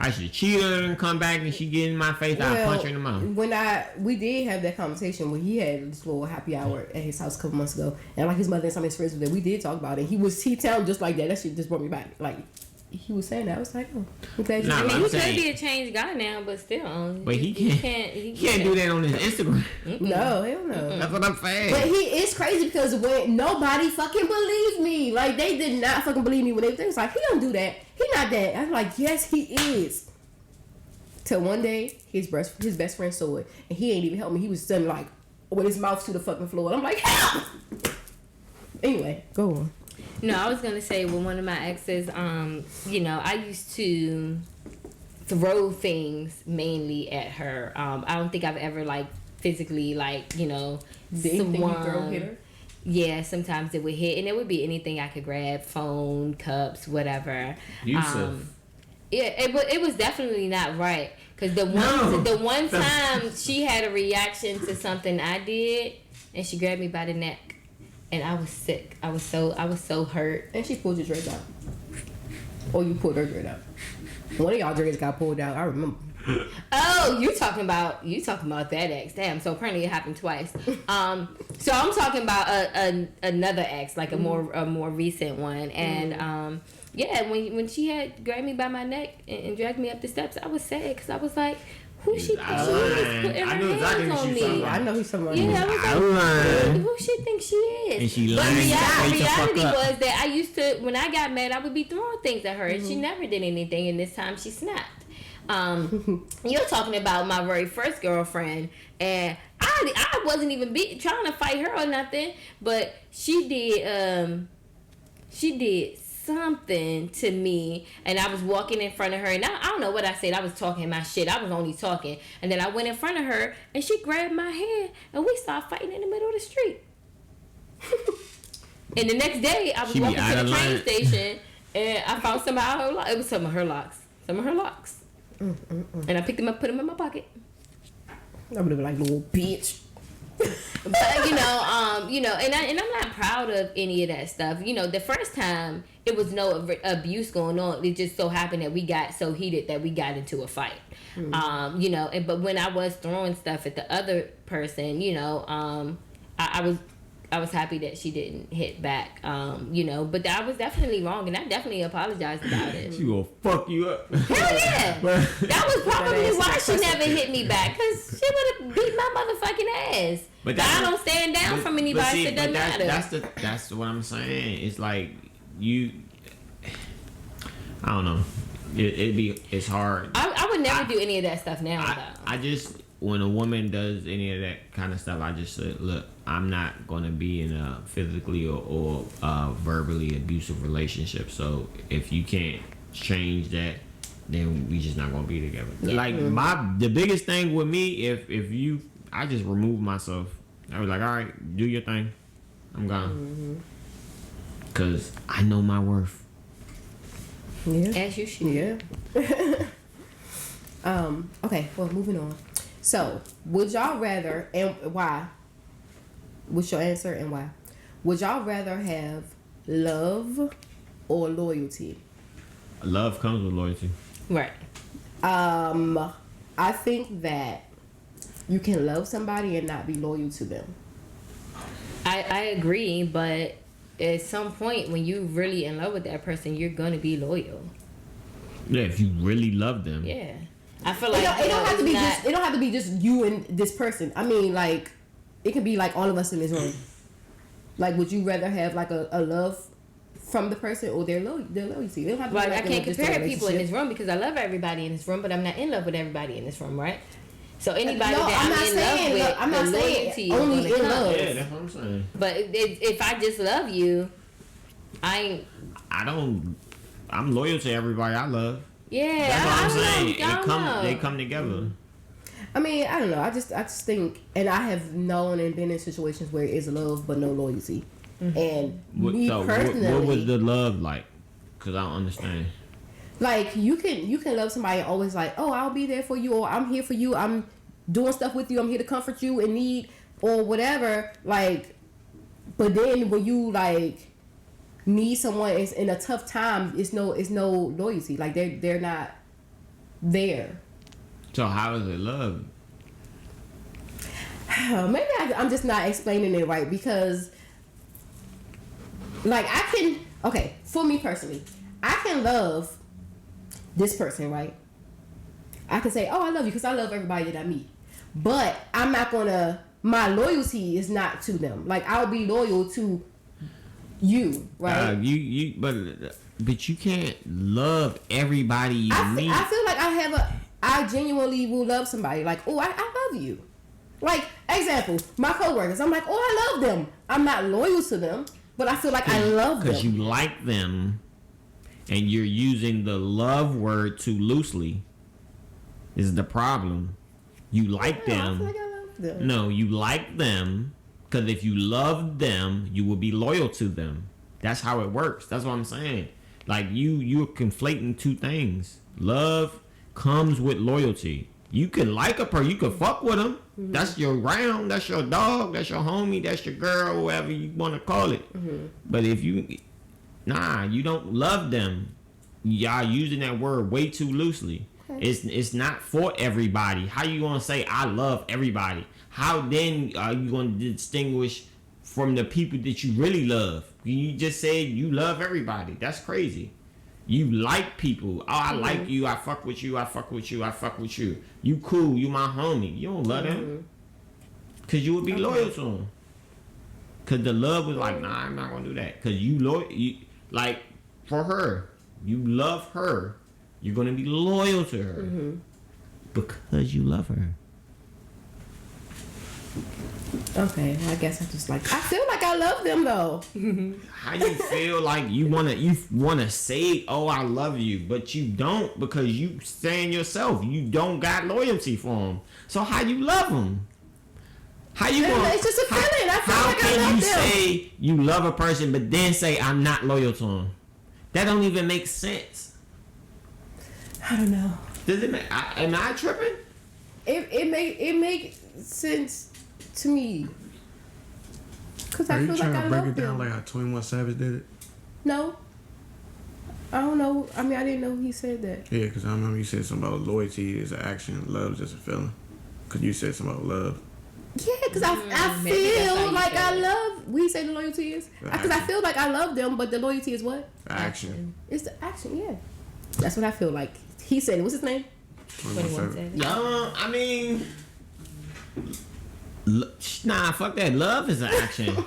I should cheat her and come back and she get in my face. I punch her in the mouth. We did have that conversation when he had this little happy hour at his house a couple months ago, and like his mother and some of his friends were there. We did talk about it. He sounded just like that. That shit just brought me back. Like he was saying that. I was like, oh, I'm glad you. I mean, he could be a changed guy now, but still, but he can't do that on his Instagram. No, hell no. That's what I'm saying. But it's crazy because when nobody fucking believed me, like they did not fucking believe me when they was like, he don't do that. He not that. I'm like, yes, he is. Till one day, his best friend saw it, and he ain't even help me. He was standing like with his mouth to the fucking floor. And I'm like, help! Anyway, go on. No, I was gonna say with one of my exes, you know, I used to throw things mainly at her. I don't think I've ever like physically like, you know, someone hit her? Yeah, sometimes it would hit, and it would be anything I could grab, phone, cups, whatever. Yusuf. Yeah, it was definitely not right. Cause the one time she had a reaction to something I did, and she grabbed me by the neck, and I was sick. I was so hurt. And she pulled your dreads out, or you pulled her dread out. One of y'all dreads got pulled out. I remember. Oh, you talking about that ex? Damn. So apparently it happened twice. So I'm talking about another ex, like a more recent one, and yeah, when she had grabbed me by my neck and dragged me up the steps, I was sad because I was like, who she think she is putting her hands on me? I know he's someone. Yeah, I was like, who she think she is? And she but reality was that I used to, when I got mad, I would be throwing things at her, and she never did anything, and this time she snapped. You're talking about my very first girlfriend, and I wasn't even trying to fight her or nothing, but she did something to me, and I was walking in front of her, and I don't know what I said. I was talking my shit. I was only talking, and then I went in front of her, and she grabbed my hand, and we started fighting in the middle of the street. And the next day, I was walking to the train station, and I found some of her locks. It was some of her locks. And I picked them up, put them in my pocket. I would have been like, little bitch. But and I'm not proud of any of that stuff. The first time it was no abuse going on. It just so happened that we got so heated that we got into a fight. Mm-hmm. But when I was throwing stuff at the other person, I was happy that she didn't hit back. But I was definitely wrong, and I definitely apologized about it. She will fuck you up. Hell yeah! That was probably why she never hit me back, because she would have beat my motherfucking ass. But I don't stand down from anybody, so it doesn't matter. That's what I'm saying. It's like I don't know. It's hard. I would never do any of that stuff now. I just, when a woman does any of that kind of stuff, I just say, look, I'm not going to be in a physically or verbally abusive relationship. So if you can't change that, then we just not going to be together. Yeah. Like the biggest thing with me, I just remove myself. I was like, all right, do your thing. I'm gone. Because I know my worth. Yeah. As you should. Yeah. Okay, well, moving on. So, would y'all rather, and why? What's your answer and why? Would y'all rather have love or loyalty? Love comes with loyalty. Right. I think that you can love somebody and not be loyal to them. I agree, but at some point when you really in love with that person, you're gonna be loyal. Yeah, if you really love them. Yeah. I feel like it don't have to be just you and this person. I mean, like, it can be like all of us in this room. Like, would you rather have like a love from the person or their loyalty? They don't have to I can't compare people in this room because I love everybody in this room, but I'm not in love with everybody in this room, right? So anybody I'm not saying only in love. Yeah, that's what I'm saying. But if I just love you, I'm loyal to everybody I love. Yeah, that's what I'm saying. They come together. I mean, I don't know. I just think, and I have known and been in situations where it's love but no loyalty. Mm-hmm. And personally, what was the love like? Because I don't understand. Like, you can love somebody and always like, oh, I'll be there for you, or I'm here for you, I'm doing stuff with you, I'm here to comfort you in need, or whatever. Like, but then when you like need someone in a tough time, it's no loyalty. Like, they're not there. So how is it love? Maybe I'm just not explaining it right, because like for me personally, I can love this person, right? I can say, oh, I love you because I love everybody that I meet, but I'm not gonna, my loyalty is not to them. Like, I'll be loyal to you, right? But you can't love everybody you meet. I feel like I genuinely will love somebody. Like, oh, I love you. Like, example, my coworkers. I'm like, oh, I love them. I'm not loyal to them, but I feel like I love them. Because you like them, and you're using the love word too loosely. Is the problem. You like them. I feel like I love them. No, you like them, because if you love them, you will be loyal to them. That's how it works. That's what I'm saying. Like, you're conflating two things. Love comes with loyalty. You can like a person, you can fuck with them. Mm-hmm. That's your round, that's your dog, that's your homie, that's your girl, whatever you want to call it. Mm-hmm. But if you don't love them. Y'all using that word way too loosely. Okay. It's not for everybody. How you gonna say I love everybody? How then are you gonna distinguish from the people that you really love? You just said you love everybody. That's crazy. You like people. Oh, I like you. I fuck with you. I fuck with you. I fuck with you. You cool. You my homie. You don't love them. Because you would be loyal to them. Because the love was like, nah, I'm not going to do that. Because like, for her, you love her. You're going to be loyal to her. Mm-hmm. Because you love her. Okay, well, I guess I feel like I love them though. How you feel like you wanna say, oh, I love you, but you don't, because you saying yourself you don't got loyalty for them. So how you love them? How you gonna? It's just a feeling. I feel how like I can love you them. say you love a person but then say I'm not loyal to them? That don't even make sense. I don't know. Does it make? Am I tripping? It make sense to me. Cause I feel like I love them. Are you trying to break it down like how 21 Savage did it? No. I don't know. I mean, I didn't know he said that. Yeah, because I remember you said something about loyalty is an action, love is just a feeling. Because you said something about love. Yeah, because I feel like I love. We say the loyalty is because I feel like I love them, but the loyalty is what? Action. It's the action. Yeah, that's what I feel like. He said it. What's his name? 21 Savage. I mean, nah, fuck that. Love is an action.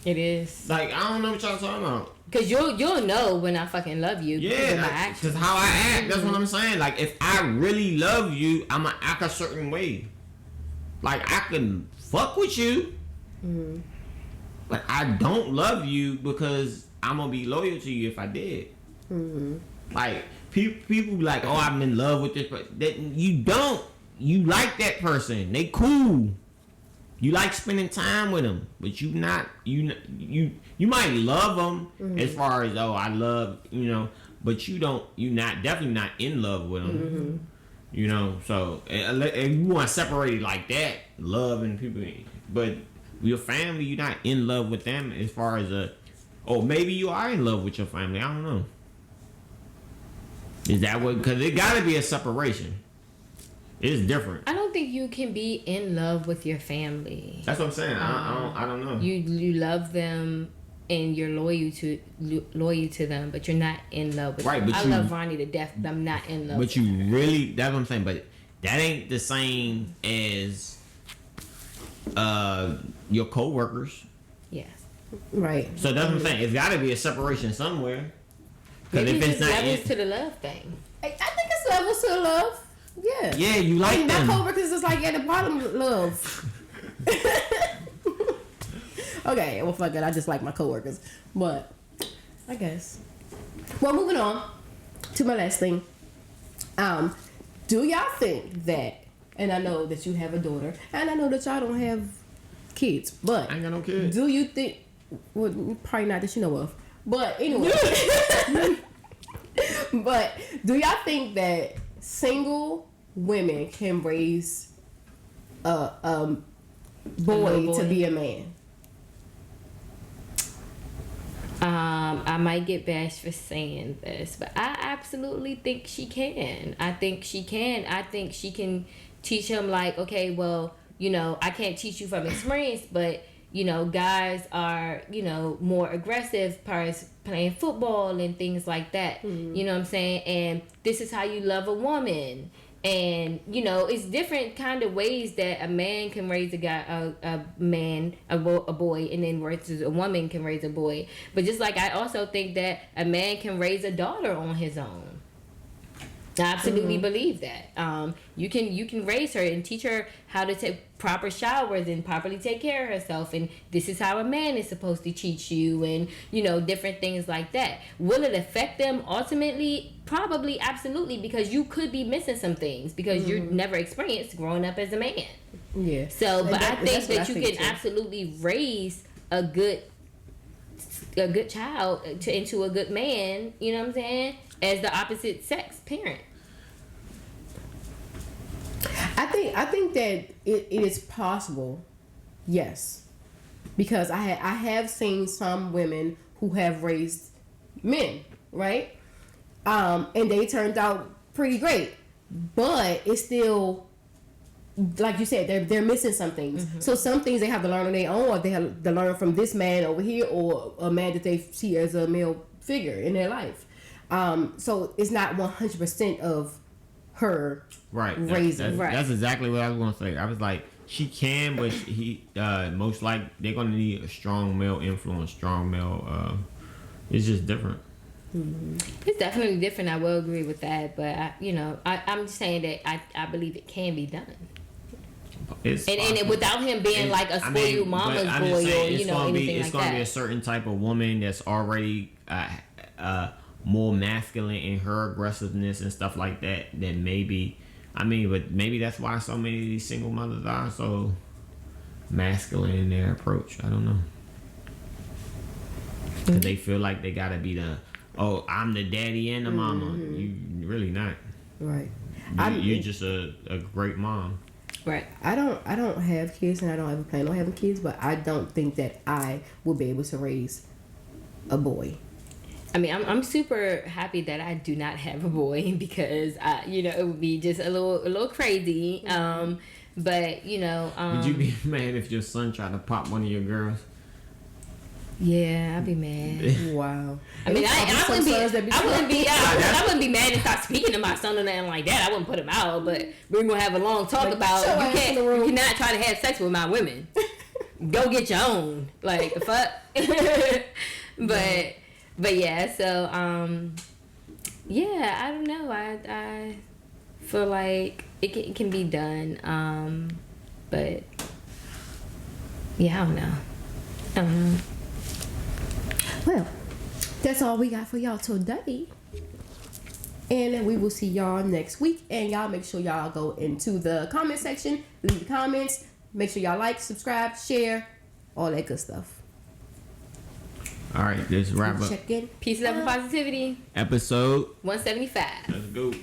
It is. Like, I don't know what y'all talking about. Cause you'll know when I fucking love you. Yeah, because how I act. That's what I'm saying. Like, if I really love you, I'ma act a certain way. Like, I can fuck with you, but I don't love you because I'm gonna be loyal to you if I did. Like, people be like, oh, I'm in love with this person. That you don't. You like that person. They cool. You like spending time with them, but you not. You might love them as far as, oh, I love, but you don't. You not definitely not in love with them. So and you want to separate it like that, love and people, but your family, you're not in love with them as far as maybe you are in love with your family. I don't know. Is that what? Because it got to be a separation. It's different. I don't think you can be in love with your family. That's what I'm saying. I don't know. You love them and you're loyal to them, but you're not in love with them. I love Ronnie to death, but I'm not in love. But you really, that's what I'm saying. But that ain't the same as your coworkers. Yes. Right. So that's what I'm saying. It's got to be a separation somewhere. Maybe if it's not levels to the love thing. I think it's levels to the love. Yeah. Yeah, you like them. My coworkers is like at the bottom of love. Okay, well, fuck it. I just like my coworkers, but I guess. Well, moving on to my last thing. Do y'all think that? And I know that you have a daughter, and I know that y'all don't have kids, but I ain't got no kids. Do you think? Well, probably not that you know of, but anyway. But do y'all think that single women can raise a boy to be a man? I might get bashed for saying this, but I absolutely think she can. I think she can. I think she can teach him, like, okay, well, I can't teach you from experience, but, guys are, more aggressive as far as playing football and things like that. You know what I'm saying? And this is how you love a woman. And, it's different kind of ways that a man can raise a boy, and then versus a woman can raise a boy. But just like I also think that a man can raise a daughter on his own. I absolutely believe that. You can raise her and teach her how to take proper showers and properly take care of herself, and this is how a man is supposed to teach you, and different things like that. Will it affect them ultimately? Probably, absolutely, because you could be missing some things because you're never experienced growing up as a man. Yeah. So, but I think that you can absolutely raise a good child into a good man. You know what I'm saying? As the opposite sex parent. I think that it is possible, yes, because I have seen some women who have raised men, right, and they turned out pretty great, but it's still, like you said, they're missing some things. So some things they have to learn on their own, or they have to learn from this man over here, or a man that they see as a male figure in their life. So it's not 100% of her raising. That's exactly what I was gonna say. I was like, she can, but most likely they're gonna need a strong male influence, strong male. It's just different. It's definitely different. I will agree with that, but I'm just saying that I believe it can be done. And without him being like a spoiled mama's boy or anything like that. It's gonna be a certain type of woman that's already more masculine in her aggressiveness and stuff like that. Then maybe, but maybe that's why so many of these single mothers are so masculine in their approach. I don't know. Because they feel like they gotta be I'm the daddy and the mama. You really not. Right. You're just a great mom. Right. I don't have kids, and I don't ever plan on having kids, but I don't think that I will be able to raise a boy. I mean, I'm super happy that I do not have a boy because it would be just a little crazy. But would you be mad if your son tried to pop one of your girls? Yeah, I'd be mad. Wow. I mean, I wouldn't be mad and start speaking to my son or nothing like that. I wouldn't put him out, but we're gonna have a long talk about you cannot try to have sex with my women. Go get your own. Like the fuck. But yeah, so I don't know. I feel like it can be done. But yeah, I don't know. Well, that's all we got for y'all today. And we will see y'all next week. And y'all make sure y'all go into the comment section, leave the comments. Make sure y'all like, subscribe, share, all that good stuff. All right, let's wrap up. Check in. Peace, love, and positivity. Episode 175. Let's go.